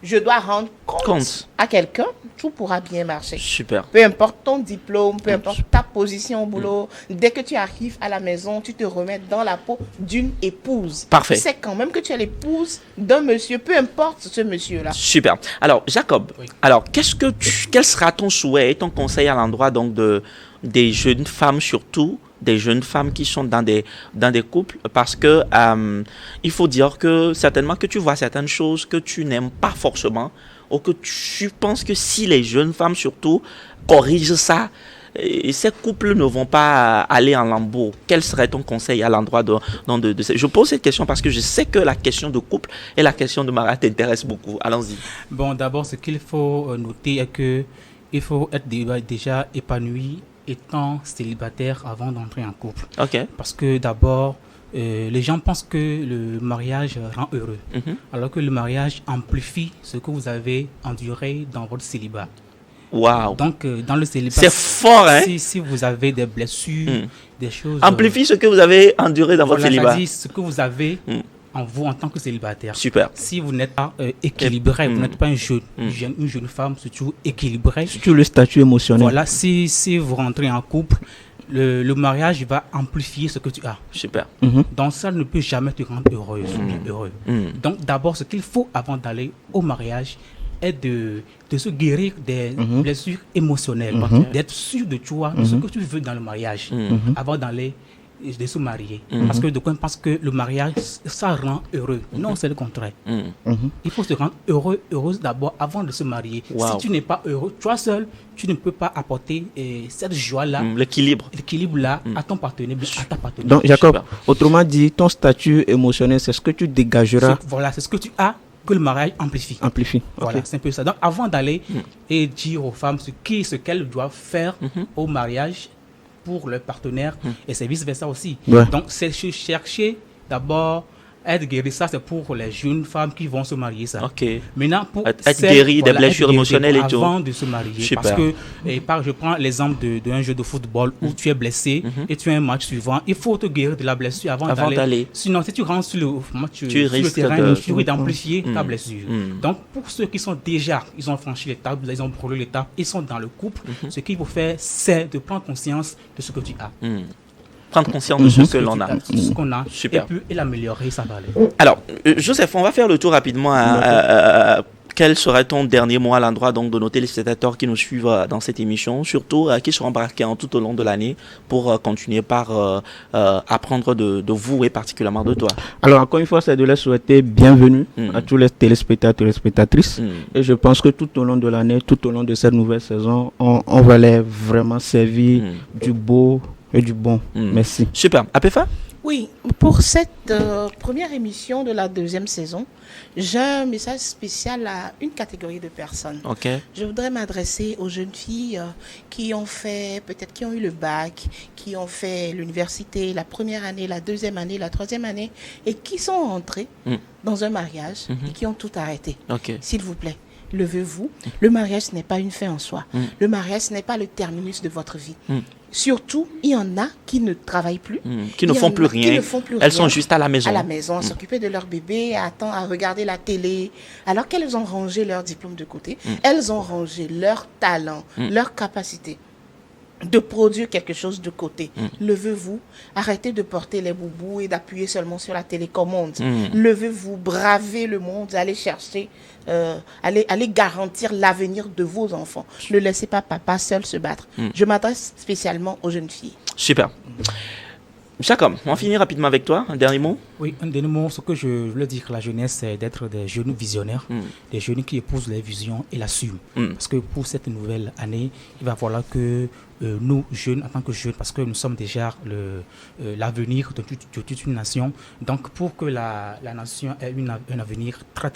je dois rendre compte à quelqu'un, tout pourra bien marcher. Super. Peu importe ton diplôme, peu importe ta position au boulot, dès que tu arrives à la maison, tu te remets dans la peau d'une épouse. Parfait. Tu sais quand même que tu es l'épouse d'un monsieur, peu importe ce monsieur-là. Super. Alors, Jacob, quel sera ton souhait et ton conseil à l'endroit donc des jeunes femmes surtout, des jeunes femmes qui sont dans des couples, parce que il faut dire que certainement que tu vois certaines choses que tu n'aimes pas forcément, ou que tu penses que si les jeunes femmes surtout corrigent ça, ces couples ne vont pas aller en lambeaux. Quel serait ton conseil à l'endroit de Je pose cette question parce que je sais que la question de couple et la question de mariage t'intéresse beaucoup. Allons-y. Bon, d'abord, ce qu'il faut noter est que il faut être déjà épanoui étant célibataire avant d'entrer en couple. Parce que d'abord, les gens pensent que le mariage rend heureux, alors que le mariage amplifie ce que vous avez enduré dans votre célibat. Wow. Donc, dans le célibat, c'est fort, hein? Si vous avez des blessures, des choses... Amplifie ce que vous avez enduré dans votre célibat. Ce que vous avez en vous en tant que célibataire. Super. Si vous n'êtes pas équilibré, vous n'êtes pas une jeune femme, surtout équilibrée. Surtout le statut émotionnel. Voilà, si vous rentrez en couple, le mariage va amplifier ce que tu as. Super. Donc ça ne peut jamais te rendre heureux. Donc d'abord, ce qu'il faut avant d'aller au mariage est de se guérir des blessures émotionnelles, d'être sûr de toi, de ce que tu veux dans le mariage avant d'aller de se marier. Parce que de quoi on pense que le mariage, ça rend heureux. Non, c'est le contraire. Il faut se rendre heureuse d'abord avant de se marier. Si tu n'es pas heureux, toi seul, tu ne peux pas apporter cette joie-là, l'équilibre-là à ton partenaire, à ta partenaire. Donc, Jacob, autrement dit, ton statut émotionnel, c'est ce que tu dégageras. Voilà, c'est ce que tu as que le mariage amplifie. Voilà, okay. C'est un peu ça. Donc, avant d'aller et dire aux femmes ce qu'elles doivent faire au mariage pour leur partenaire, et c'est vice-versa aussi. Ouais. Donc, c'est chercher d'abord être guéri, ça c'est pour les jeunes femmes qui vont se marier, ça. Ok. Maintenant, pour être guéri des blessures émotionnelles et tout. Avant de se marier. Super. Parce que, je prends l'exemple d'un jeu de football où tu es blessé et tu as un match suivant. Il faut te guérir de la blessure avant d'aller. Sinon, si tu rentres sur le terrain, tu risques d'amplifier ta blessure. Donc, pour ceux qui sont déjà, ils ont franchi l'étape, ils ont brûlé l'étape, ils sont dans le couple, ce qu'il faut faire, c'est de prendre conscience de ce que tu as. Prendre conscience de ce que l'on a. Ce qu'on a. Super. Et l'améliorer, ça va aller. Alors, Joseph, on va faire le tour rapidement. Quel serait ton dernier mot à l'endroit donc de nos téléspectateurs qui nous suivent dans cette émission, surtout qui seront embarqués tout au long de l'année pour continuer par apprendre de vous et particulièrement de toi. Alors, encore une fois, c'est de leur souhaiter bienvenue à tous les téléspectateurs et spectatrices. Et je pense que tout au long de l'année, tout au long de cette nouvelle saison, on va les vraiment servir du beau et du bon. Merci. Super. Apefa? Oui, pour cette première émission de la deuxième saison, j'ai un message spécial à une catégorie de personnes. Okay. Je voudrais m'adresser aux jeunes filles qui ont eu le bac, qui ont fait l'université, la première année, la deuxième année, la troisième année, et qui sont entrées dans un mariage et qui ont tout arrêté. Okay. S'il vous plaît, levez-vous. Le mariage, ce n'est pas une fin en soi. Le mariage, ce n'est pas le terminus de votre vie. Surtout, il y en a qui ne travaillent plus. Qui ne font plus rien. Elles sont juste à la maison. À la maison, à s'occuper de leur bébé, à regarder la télé. Alors qu'elles ont rangé leur diplôme de côté, elles ont rangé leur talent, leur capacité de produire quelque chose de côté. Levez-vous, arrêtez de porter les boubous et d'appuyer seulement sur la télécommande. Levez-vous, bravez le monde, allez chercher, allez garantir l'avenir de vos enfants. Ne laissez pas papa seul se battre. Je m'adresse spécialement aux jeunes filles. Super. Jacob, on va finir rapidement avec toi. Un dernier mot? Oui, un dernier mot. Ce que je voulais dire à la jeunesse, c'est d'être des jeunes visionnaires, des jeunes qui épousent les visions et l'assument. Parce que pour cette nouvelle année, il va falloir que nous, jeunes, en tant que jeunes, parce que nous sommes déjà l'avenir de toute une nation. Donc, pour que la nation ait un avenir très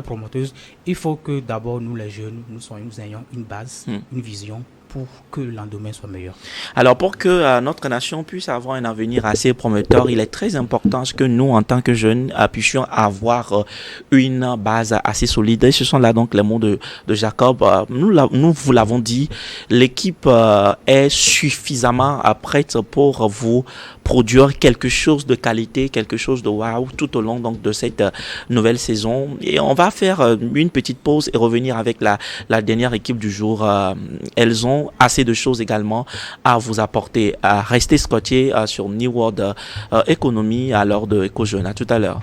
prometteuse, il faut que d'abord, nous, les jeunes, nous ayons une base, une vision, pour que le lendemain soit meilleur. Alors, pour que notre nation puisse avoir un avenir assez prometteur, il est très important que nous, en tant que jeunes, puissions avoir une base assez solide. Et ce sont là donc les mots de Jacob. Nous vous l'avons dit, l'équipe est suffisamment prête pour vous produire quelque chose de qualité, quelque chose de waouh tout au long donc de cette nouvelle saison. Et on va faire une petite pause et revenir avec la dernière équipe du jour. Elles ont assez de choses également à vous apporter. Restez scotchés sur New World Economy à l'heure de Eco-Jeune. À tout à l'heure.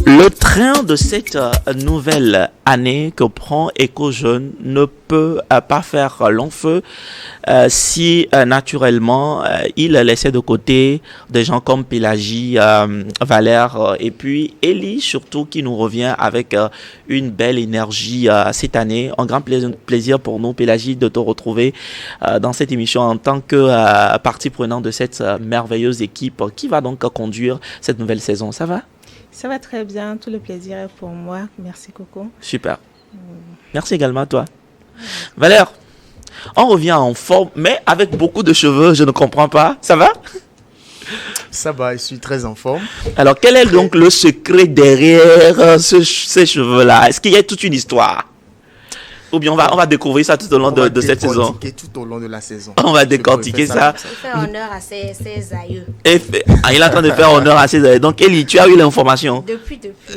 Le train de cette nouvelle année que prend Eco-Jeune ne peut pas faire long feu si naturellement il laissait de côté des gens comme Pélagie, Valère et puis Elie surtout qui nous revient avec une belle énergie cette année. Un grand plaisir pour nous Pélagie de te retrouver dans cette émission en tant que partie prenante de cette merveilleuse équipe qui va donc conduire cette nouvelle saison. Ça va? Ça va très bien, tout le plaisir est pour moi. Merci Coco. Super. Merci également à toi. Valère, on revient en forme, mais avec beaucoup de cheveux, je ne comprends pas. Ça va? Ça va, je suis très en forme. Alors, quel est donc le secret derrière ces cheveux-là? Est-ce qu'il y a toute une histoire? Ou bien on va découvrir ça tout au long de cette saison? On va décortiquer tout au long de la saison. On va décortiquer ça. Il fait honneur à ses aïeux. Il est en train de faire honneur à ses aïeux. Donc, Elie, tu as eu l'information?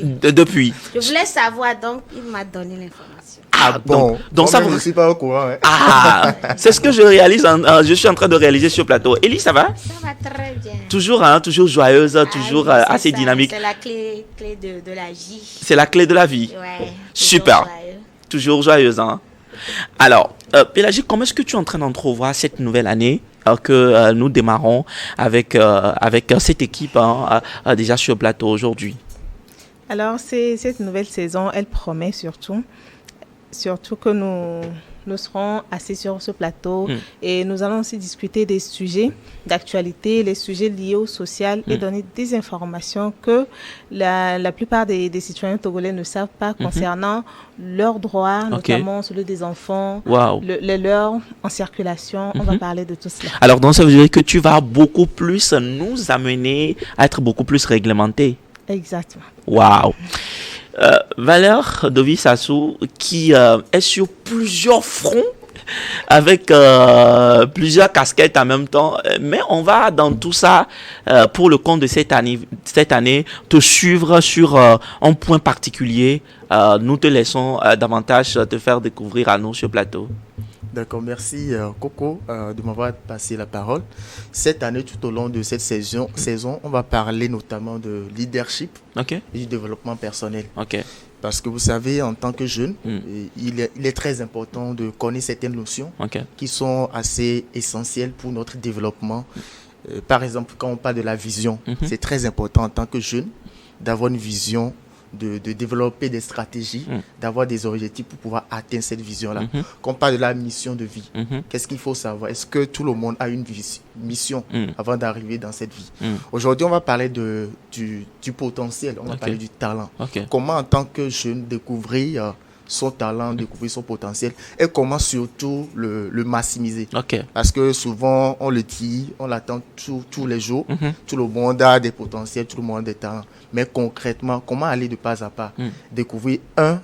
Depuis. Je voulais savoir, donc il m'a donné l'information. Ah bon? Donc ça, je ne suis pas au courant. Hein. Ah, c'est ce que je réalise. Je suis en train de réaliser sur le plateau. Elie, ça va? Ça va très bien. Toujours joyeuse, toujours assez dynamique. C'est la clé de la vie. C'est la clé de la vie. Ouais. Super. Toujours joyeuse, hein. Alors, Pélagie, comment est-ce que tu es en train d'entrevoir cette nouvelle année que nous démarrons avec cette équipe déjà sur le plateau aujourd'hui? Alors, cette nouvelle saison, elle promet surtout que nous serons assis sur ce plateau et nous allons aussi discuter des sujets d'actualité, les sujets liés au social et donner des informations que la plupart des citoyens togolais ne savent pas concernant leurs droits, notamment celui des enfants, les leurs en circulation. On va parler de tout cela. Alors, donc, ça veut dire que tu vas beaucoup plus nous amener à être beaucoup plus réglementés. Exactement. Waouh! Valère Dovi-Sassou qui est sur plusieurs fronts avec plusieurs casquettes en même temps, mais on va dans tout ça pour le compte de cette année te suivre sur un point particulier. Nous te laissons davantage te faire découvrir à nous sur le plateau. D'accord, merci Coco de m'avoir passé la parole. Cette année, tout au long de cette saison, on va parler notamment de leadership et du développement personnel. Parce que vous savez, en tant que jeune, il est très important de connaître certaines notions qui sont assez essentielles pour notre développement. Par exemple, quand on parle de la vision, c'est très important en tant que jeune d'avoir une vision, de développer des stratégies, d'avoir des objectifs pour pouvoir atteindre cette vision-là. Quand on parle de la mission de vie, qu'est-ce qu'il faut savoir? Est-ce que tout le monde a une mission avant d'arriver dans cette vie? Aujourd'hui, on va parler du potentiel, on va parler du talent. Comment, en tant que jeune, découvrir son talent, découvrir son potentiel et comment surtout le maximiser. Parce que souvent, on le dit, on l'attend tous les jours. Tout le monde a des potentiels, tout le monde a des talents. Mais concrètement, comment aller de pas à pas? Découvrir,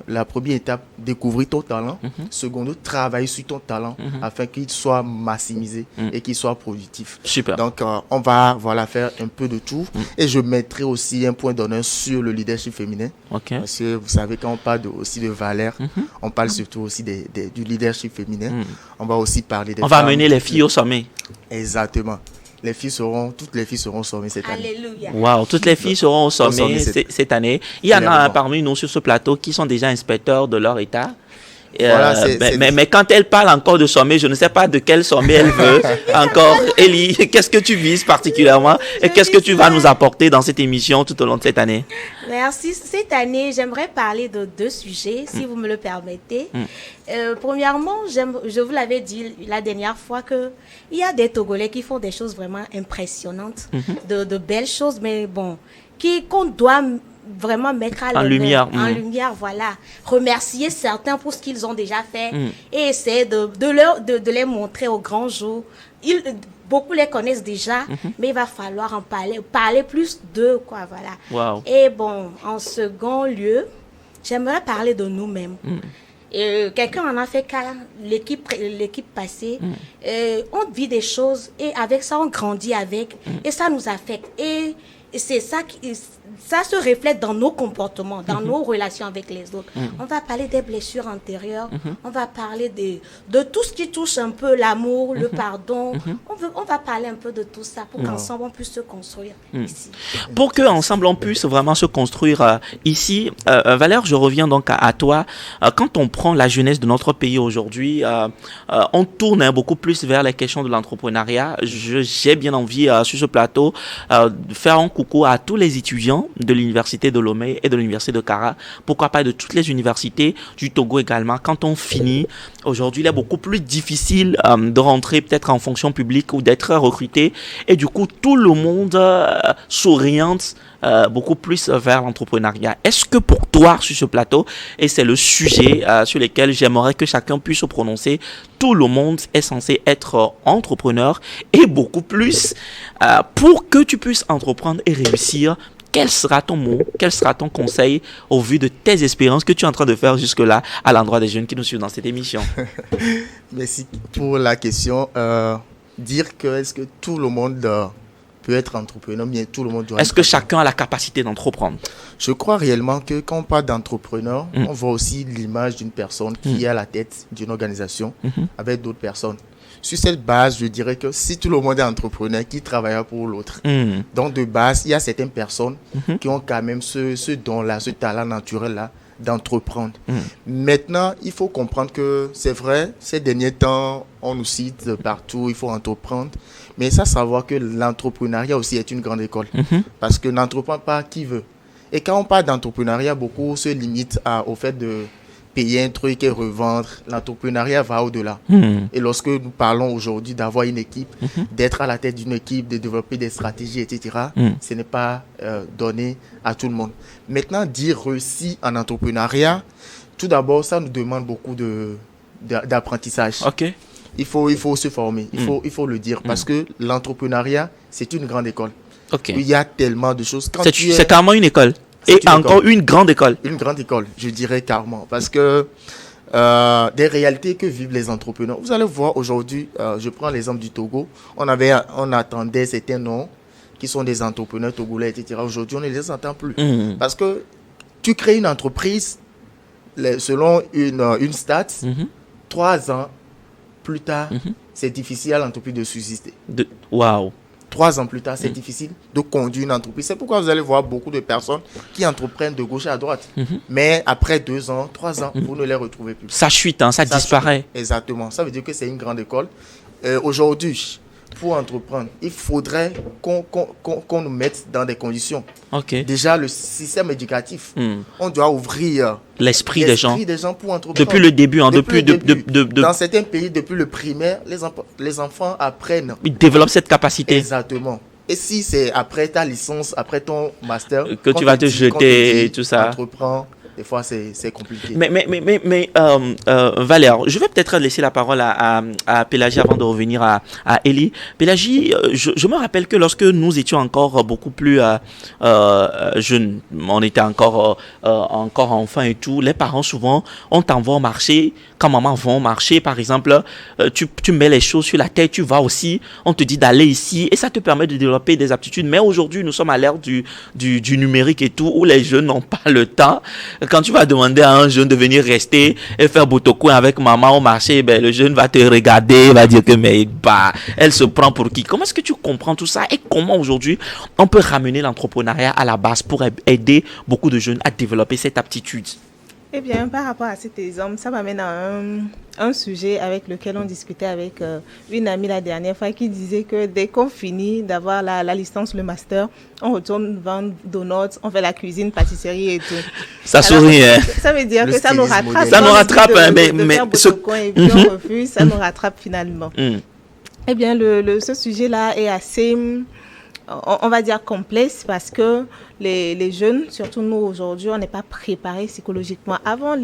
la première étape, découvrir ton talent. Secondo, travailler sur ton talent afin qu'il soit maximisé et qu'il soit productif. Super. Donc, on va faire un peu de tout. Et je mettrai aussi un point d'honneur sur le leadership féminin. Parce que vous savez, quand on parle aussi de valeurs, on parle surtout aussi du leadership féminin. On va aussi parler des femmes. On va amener les filles au sommet. Exactement. Toutes les filles seront au sommet cette année. Alléluia. Wow, toutes les filles seront au sommet cette année. Il y en a parmi nous sur ce plateau qui sont déjà inspecteurs de leur état. Voilà, mais quand elle parle encore de sommet, je ne sais pas de quel sommet elle veut encore. Elie, qu'est-ce que tu vises particulièrement et qu'est-ce que tu vas nous apporter dans cette émission tout au long de cette année? Merci. Cette année, j'aimerais parler de 2 sujets, si vous me le permettez. Premièrement, je vous l'avais dit la dernière fois qu'il y a des Togolais qui font des choses vraiment impressionnantes, de belles choses, mais bon, qu'on doit vraiment mettre en lumière, voilà, remercier certains pour ce qu'ils ont déjà fait et essayer de les montrer au grand jour. Beaucoup les connaissent déjà, mais il va falloir en parler plus d'eux, quoi, voilà. Wow. Et bon, en second lieu, j'aimerais parler de nous-mêmes. Quelqu'un en a fait cas, l'équipe passée, on vit des choses et avec ça on grandit avec et ça nous affecte et c'est ça ça se reflète dans nos comportements, dans nos relations avec les autres. On va parler des blessures antérieures, on va parler de tout ce qui touche un peu l'amour, le pardon. On va parler un peu de tout ça pour qu'ensemble on puisse se construire ici. Pour qu'ensemble on puisse vraiment se construire ici, Valère, je reviens donc à toi. Quand on prend la jeunesse de notre pays aujourd'hui, on tourne beaucoup plus vers les questions de l'entrepreneuriat. J'ai bien envie sur ce plateau de faire un coucou à tous les étudiants de l'université de Lomé et de l'université de Kara, pourquoi pas de toutes les universités du Togo également. Quand on finit, aujourd'hui, il est beaucoup plus difficile de rentrer peut-être en fonction publique ou d'être recruté. Et du coup, tout le monde s'oriente beaucoup plus vers l'entrepreneuriat. Est-ce que pour toi, sur ce plateau, et c'est le sujet sur lequel j'aimerais que chacun puisse se prononcer, tout le monde est censé être entrepreneur et beaucoup plus pour que tu puisses entreprendre et réussir? Quel sera ton mot, quel sera ton conseil au vu de tes expériences que tu es en train de faire jusque-là à l'endroit des jeunes qui nous suivent dans cette émission? Merci pour la question. Dire que est-ce que tout le monde peut être entrepreneur, bien tout le monde doit. Est-ce que chacun a la capacité d'entreprendre? Je crois réellement que quand on parle d'entrepreneur, on voit aussi l'image d'une personne qui est à la tête d'une organisation avec d'autres personnes. Sur cette base, je dirais que si tout le monde est entrepreneur, qui travaillera pour l'autre? Donc de base, il y a certaines personnes qui ont quand même ce don-là, ce talent naturel-là d'entreprendre. Maintenant, il faut comprendre que c'est vrai, ces derniers temps, on nous cite partout, il faut entreprendre. Mais ça, savoir que l'entrepreneuriat aussi est une grande école. Parce que n'entreprend pas qui veut. Et quand on parle d'entrepreneuriat, beaucoup se limitent au fait de payer un truc et revendre. L'entrepreneuriat va au-delà. Et lorsque nous parlons aujourd'hui d'avoir une équipe, d'être à la tête d'une équipe, de développer des stratégies, etc., ce n'est pas donné à tout le monde. Maintenant, dire réussir en entrepreneuriat, tout d'abord, ça nous demande beaucoup d'apprentissage. Ok. Il faut se former, il faut le dire, parce que l'entrepreneuriat, c'est une grande école. Okay. Il y a tellement de choses. C'est carrément une école. Et encore une grande école. Une grande école, je dirais carrément. Parce que des réalités que vivent les entrepreneurs. Vous allez voir aujourd'hui, je prends l'exemple du Togo, on attendait certains noms qui sont des entrepreneurs togolais, etc. Aujourd'hui, on ne les entend plus. Parce que tu crées une entreprise, selon une stat, 3 ans plus tard, c'est difficile à l'entreprise de subsister. Waouh! 3 ans plus tard, c'est difficile de conduire une entreprise. C'est pourquoi vous allez voir beaucoup de personnes qui entreprennent de gauche à droite. Mais après 2 ans, 3 ans, vous ne les retrouvez plus. Ça chute, ça disparaît. Chute. Exactement. Ça veut dire que c'est une grande école. Aujourd'hui, pour entreprendre, il faudrait qu'on nous mette dans des conditions. Déjà, le système éducatif, on doit ouvrir l'esprit des gens pour entreprendre. Depuis le début, Dans certains pays, depuis le primaire, les enfants apprennent. Ils développent cette capacité. Exactement. Et si c'est après ta licence, après ton master, que tu vas te jeter et tout ça. Entreprends. Des fois, c'est compliqué. Mais Valère, je vais peut-être laisser la parole à Pélagie avant de revenir à Elie. Pélagie, je me rappelle que lorsque nous étions encore beaucoup plus jeunes, on était encore enfants et tout, les parents souvent, on t'envoie au marché. Quand maman va au marché, par exemple, tu mets les choses sur la tête, tu vas aussi, on te dit d'aller ici et ça te permet de développer des aptitudes. Mais aujourd'hui, nous sommes à l'ère du numérique et tout, où les jeunes n'ont pas le temps. Quand tu vas demander à un jeune de venir rester et faire botokouin avec maman au marché, le jeune va te regarder, va dire que elle se prend pour qui? Comment est-ce que tu comprends tout ça et comment aujourd'hui on peut ramener l'entrepreneuriat à la base pour aider beaucoup de jeunes à développer cette aptitude? Eh bien, par rapport à cet exemple, ça m'amène à un sujet avec lequel on discutait avec une amie la dernière fois qui disait que dès qu'on finit d'avoir la licence, le master, on retourne vendre donuts, on fait la cuisine, pâtisserie et tout. Ça sourit, hein. Ça veut dire que ça nous rattrape. Ça nous rattrape, mais et puis on refuse, ça nous rattrape finalement. Eh bien, ce sujet-là est assez, on va dire, complexe parce que les jeunes, surtout nous aujourd'hui, on n'est pas préparés psychologiquement. Avant,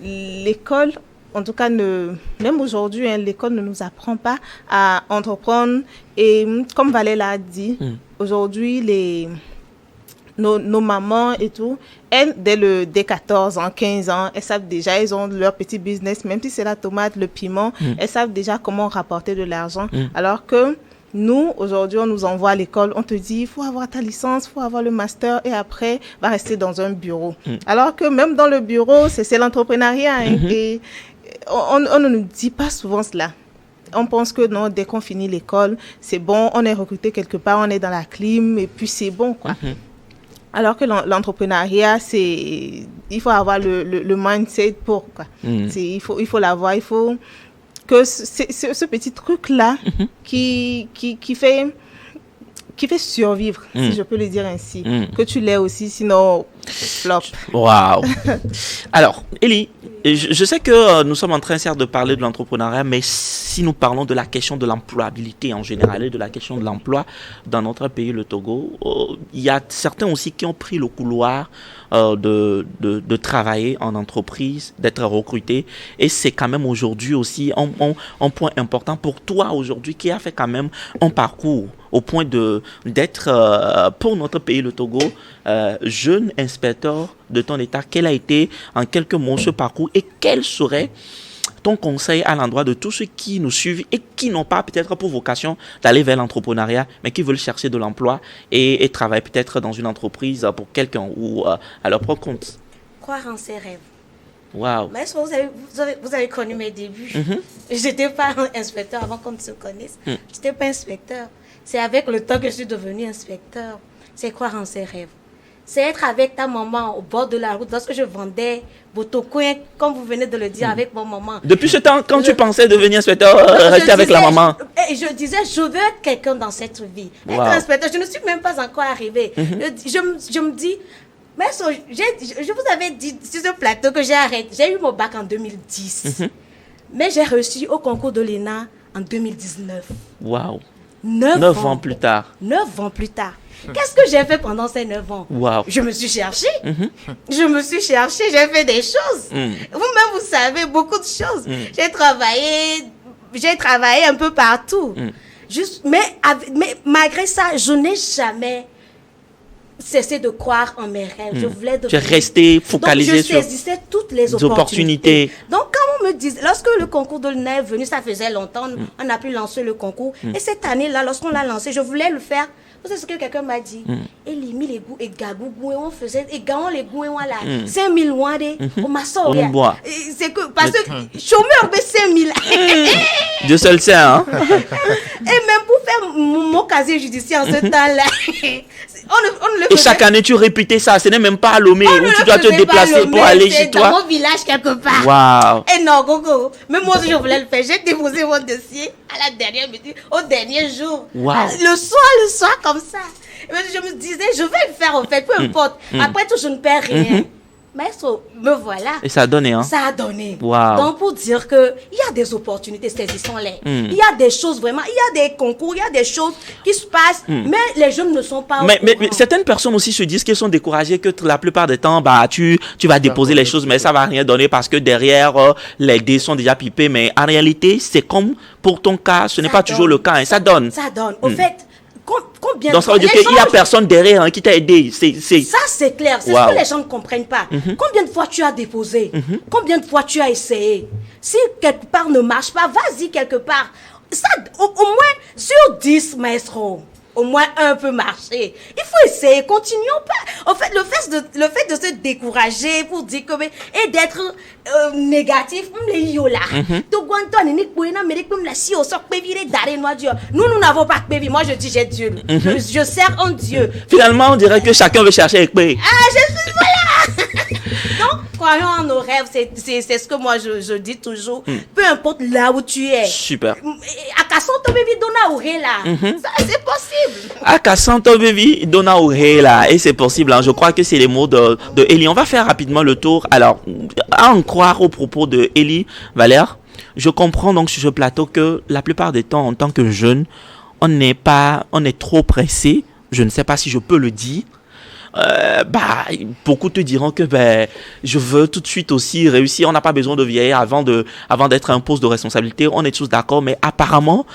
l'école, en tout cas, même aujourd'hui, l'école ne nous apprend pas à entreprendre. Et comme Valère l'a dit, aujourd'hui, nos mamans et tout, elles, dès 14 ans, 15 ans, elles savent déjà, elles ont leur petit business, même si c'est la tomate, le piment, elles savent déjà comment rapporter de l'argent. Alors que nous, aujourd'hui, on nous envoie à l'école, on te dit, il faut avoir ta licence, il faut avoir le master et après, va rester dans un bureau. Alors que même dans le bureau, c'est l'entrepreneuriat. Et on ne nous dit pas souvent cela. On pense que non, dès qu'on finit l'école, c'est bon, on est recruté quelque part, on est dans la clim et puis c'est bon, quoi. Alors que l'entrepreneuriat, il faut avoir le mindset pour, quoi. Il faut l'avoir, il faut que ce petit truc-là qui qui fait survivre, si je peux le dire ainsi, que tu l'aies aussi, sinon flop. Waouh. Alors, Elie, je sais que nous sommes en train certes de parler de l'entrepreneuriat, mais si nous parlons de la question de l'employabilité en général et de la question de l'emploi dans notre pays, le Togo, il y a certains aussi qui ont pris le couloir de travailler en entreprise, d'être recrutés, et c'est quand même aujourd'hui aussi un point important pour toi aujourd'hui qui a fait quand même un parcours au point d'être pour notre pays, le Togo, jeune inspecteur de ton état. Quel a été en quelques mots ce parcours et quel serait ton conseil à l'endroit de tous ceux qui nous suivent et qui n'ont pas peut-être pour vocation d'aller vers l'entrepreneuriat, mais qui veulent chercher de l'emploi et travailler peut-être dans une entreprise pour quelqu'un ou à leur propre compte? Croire en ses rêves. Wow. Mais vous avez connu mes débuts. Je n'étais pas inspecteur avant qu'on ne se connaisse. Je n'étais pas inspecteur. C'est avec le temps que je suis devenue inspecteur. C'est croire en ses rêves. C'est être avec ta maman au bord de la route. Lorsque je vendais Botocoin, comme vous venez de le dire, avec mon maman. Depuis ce temps, quand tu pensais devenir inspecteur, rester avec la maman? Je disais, je veux être quelqu'un dans cette vie. Être inspecteur, je ne suis même pas encore arrivée. Je me dis, mais je vous avais dit sur ce plateau que j'ai arrêté. J'ai eu mon bac en 2010. Mais j'ai reçu au concours de l'ENA en 2019. Waouh. 9 ans plus tard. 9 ans plus tard. Qu'est-ce que j'ai fait pendant ces 9 ans? Wow. Je me suis cherchée. Je me suis cherchée, j'ai fait des choses. Vous-même, vous savez beaucoup de choses. J'ai travaillé un peu partout. Mais malgré ça, je n'ai jamais cessé de croire en mes rêves. Je voulais Tu es resté focalisé sur... Donc, je saisissais toutes les opportunités. Donc, quand on me disait... Lorsque le concours de l'ENA est venu, ça faisait longtemps, on a pu lancer le concours. Et cette année-là, lorsqu'on l'a lancé, je voulais le faire. Vous savez ce que quelqu'un m'a dit? Il mis les goûts et gagou goût et on faisait et gagons les goûts et on là 5 000 ouandé on m'a sorti. C'est que parce que chômeur mais 5 000. Dieu seul sait hein. Et même pour faire mon casier judiciaire en ce temps-là. On ne le et chaque année tu répétais ça, ce n'est même pas à Lomé où tu dois te déplacer pour aller chez toi. Dans mon village quelque part. Waouh. Et non gogo, mais moi aussi je voulais le faire. J'ai déposé mon dossier à la dernière minute, au dernier jour. Wow. Le soir comme ça. Et je me disais, je vais le faire en fait, peu importe. Après tout, je ne perds rien. Mais me voilà. Et ça a donné, hein? Ça a donné. Wow. Donc, pour dire qu'il y a des opportunités, saisissons-les. Il y a des choses vraiment, il y a des concours, il y a des choses qui se passent, mais les jeunes ne sont pas mais certaines personnes aussi se disent qu'elles sont découragées, que la plupart du temps, bah, tu vas déposer les choses, mais ça va rien donner parce que derrière, les dés sont déjà pipés. Mais en réalité, c'est comme pour ton cas, ce n'est pas toujours le cas. Hein, ça donne. Ça donne. Au fait, combien donc ça veut dire qu'il n'y a personne derrière hein, qui t'a aidé. Ça c'est clair, c'est ce que les gens ne comprennent pas. Combien de fois tu as déposé? Combien de fois tu as essayé? Si quelque part ne marche pas, vas-y quelque part. Ça, au moins sur 10 maestros, au moins un peut marcher. Il faut essayer, continuons pas. En fait, le fait de se décourager pour dire que et d'être négatif, nous n'avons pas de pévi. Moi je dis j'ai Dieu. Je sers en Dieu. Finalement, on dirait que chacun veut chercher avec paix. Ah, je suis voilà. Donc, croyons en nos rêves, c'est ce que moi je dis toujours. Peu importe là où tu es. Super. Ça, c'est possible. Akasanto baby dona là et c'est possible. Hein. Je crois que c'est les mots de Elie. On va faire rapidement le tour. Alors, à en croire aux propos de Elie Valère, je comprends donc sur ce plateau que la plupart des temps, en tant que jeune, on est trop pressé. Je ne sais pas si je peux le dire. Beaucoup te diront que je veux tout de suite aussi réussir. On n'a pas besoin de vieillir avant d'être à un poste de responsabilité. On est tous d'accord, mais apparemment,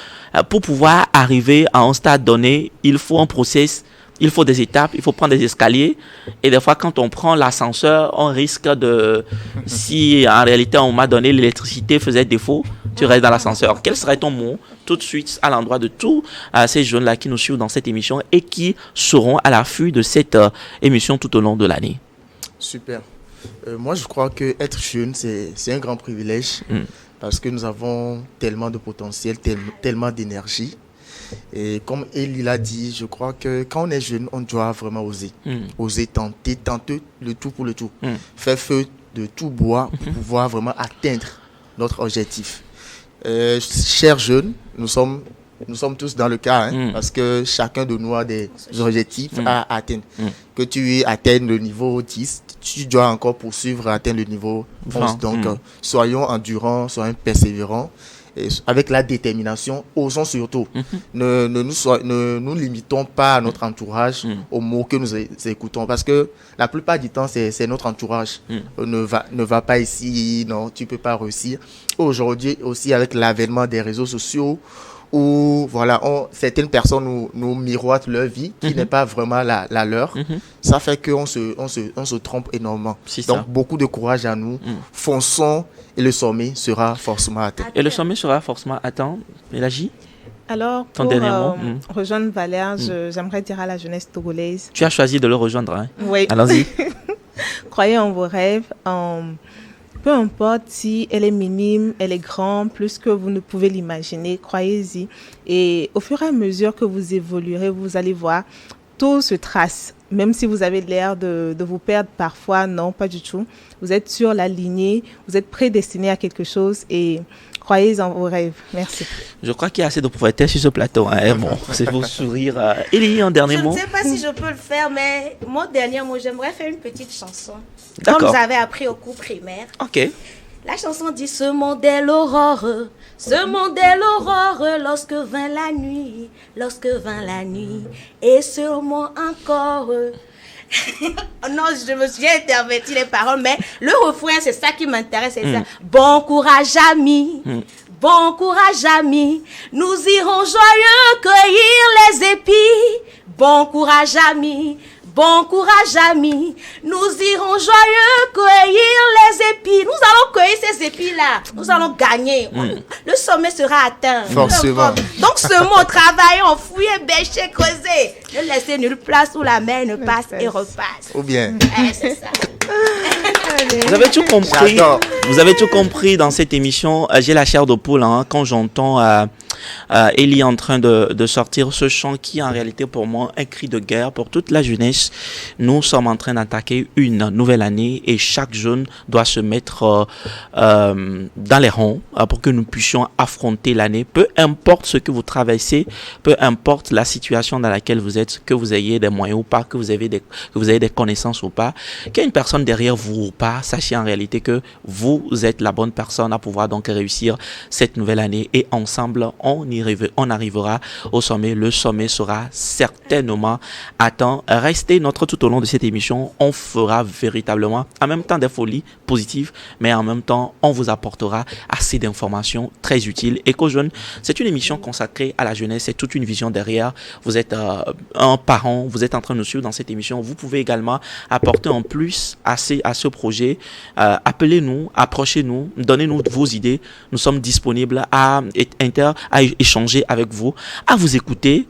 pour pouvoir arriver à un stade donné, il faut un process, il faut des étapes, il faut prendre des escaliers. Et des fois, quand on prend l'ascenseur, on risque de... Si en réalité, on m'a donné l'électricité faisait défaut, tu restes dans l'ascenseur. Quel serait ton mot tout de suite à l'endroit de tous ces jeunes-là qui nous suivent dans cette émission et qui seront à l'affût de cette émission tout au long de l'année? Super. Moi, je crois que être jeune, c'est un grand privilège parce que nous avons tellement de potentiel, tellement d'énergie. Et comme Elie l'a dit, je crois que quand on est jeune, on doit vraiment oser. Oser tenter le tout pour le tout. Faire feu de tout bois pour pouvoir vraiment atteindre notre objectif. Chers jeunes, nous sommes nous sommes tous dans le cas, parce que chacun de nous a des objectifs à atteindre. Que tu atteignes le niveau 10, tu dois encore poursuivre à atteindre le niveau 11. Donc, soyons endurants, soyons persévérants. Et avec la détermination, osons surtout. Ne nous limitons pas à notre entourage, aux mots que nous écoutons. Parce que la plupart du temps, c'est notre entourage. Ne va pas ici, non, tu ne peux pas réussir. Aujourd'hui, aussi avec l'avènement des réseaux sociaux, où voilà, certaines personnes nous miroitent leur vie, qui n'est pas vraiment la leur. Ça fait qu'on se trompe énormément. Donc, beaucoup de courage à nous. Fonçons. Et le sommet sera forcément atteint. Et le sommet sera forcément atteint. Mélagie? Alors, pour rejoindre Valère, j'aimerais dire à la jeunesse togolaise... Tu as choisi de le rejoindre, hein? Oui. Allons-y. Croyez en vos rêves. Peu importe si elle est minime, elle est grande, plus que vous ne pouvez l'imaginer, croyez-y. Et au fur et à mesure que vous évoluerez, vous allez voir, tout se trace. Même si vous avez l'air de vous perdre parfois, non, pas du tout. Vous êtes sur la lignée, vous êtes prédestiné à quelque chose et croyez en vos rêves. Merci. Je crois qu'il y a assez de prophéties sur ce plateau. Hein. Bon, c'est vos sourires. Élie, un dernier mot? Je ne sais pas si je peux le faire, mais mon dernier mot, j'aimerais faire une petite chanson. D'accord. Comme j'avais appris au cours primaire. Ok. La chanson dit: ce monde est l'aurore, ce monde est l'aurore, lorsque vint la nuit, et sûrement encore. Non, je me suis interverti les paroles, mais le refrain, c'est ça qui m'intéresse, c'est ça. Bon courage, amis, bon courage, amis, nous irons joyeux cueillir les épis. Bon courage, amis. Bon courage, amis. Nous irons joyeux cueillir les épis. Nous allons cueillir ces épis-là. Nous allons gagner. Le sommet sera atteint. Forcément. Donc, ce mot, travaillons, fouiller, bêcher, creuser. Ne laissez nulle place où la mer ne passe et repasse. Ou bien. C'est ça. Vous avez tout compris. Vous avez tout compris dans cette émission. J'ai la chair de poule hein, quand j'entends Élie en train de sortir ce chant qui est en réalité pour moi un cri de guerre pour toute la jeunesse. Nous sommes en train d'attaquer une nouvelle année et chaque jeune doit se mettre dans les rangs pour que nous puissions affronter l'année. Peu importe ce que vous traversez, peu importe la situation dans laquelle vous êtes, que vous ayez des moyens ou pas, que vous ayez des connaissances ou pas, qu'il y ait une personne derrière vous ou pas, sachez en réalité que vous êtes la bonne personne à pouvoir donc réussir cette nouvelle année et ensemble on arrivera au sommet. Le sommet sera certainement atteint. Restez tout au long de cette émission. On fera véritablement en même temps des folies positives, mais en même temps on vous apportera assez d'informations très utiles. EcoJeune, c'est une émission consacrée à la jeunesse. C'est toute une vision derrière. Vous êtes un parent, vous êtes en train de nous suivre dans cette émission. Vous pouvez également apporter en plus à ce projet. Appelez-nous, approchez-nous, donnez-nous vos idées. Nous sommes disponibles à échanger avec vous, à vous écouter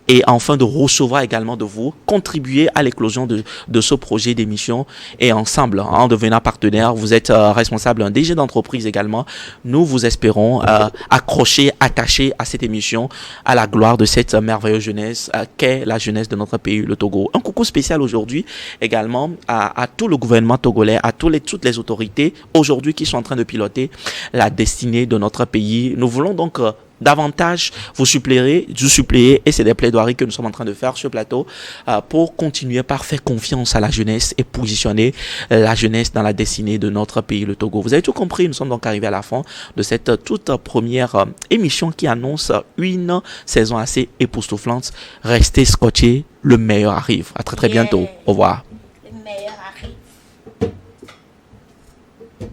et enfin de recevoir également de vous, contribuer à l'éclosion de ce projet d'émission et ensemble, en devenant partenaire, vous êtes responsable d'un DG d'entreprise également. Nous vous espérons accrocher, attachés à cette émission, à la gloire de cette merveilleuse jeunesse qu'est la jeunesse de notre pays, le Togo. Un coucou spécial aujourd'hui également à tout le gouvernement togolais, à toutes les autorités aujourd'hui qui sont en train de piloter la destinée de notre pays. Nous voulons donc davantage vous suppléer et c'est des plaidoiries que nous sommes en train de faire sur le plateau pour continuer par faire confiance à la jeunesse et positionner la jeunesse dans la destinée de notre pays, le Togo. Vous avez tout compris, nous sommes donc arrivés à la fin de cette toute première émission qui annonce une saison assez époustouflante. Restez scotchés, le meilleur arrive. À très bientôt. Au revoir. Le meilleur arrive.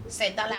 C'est dans la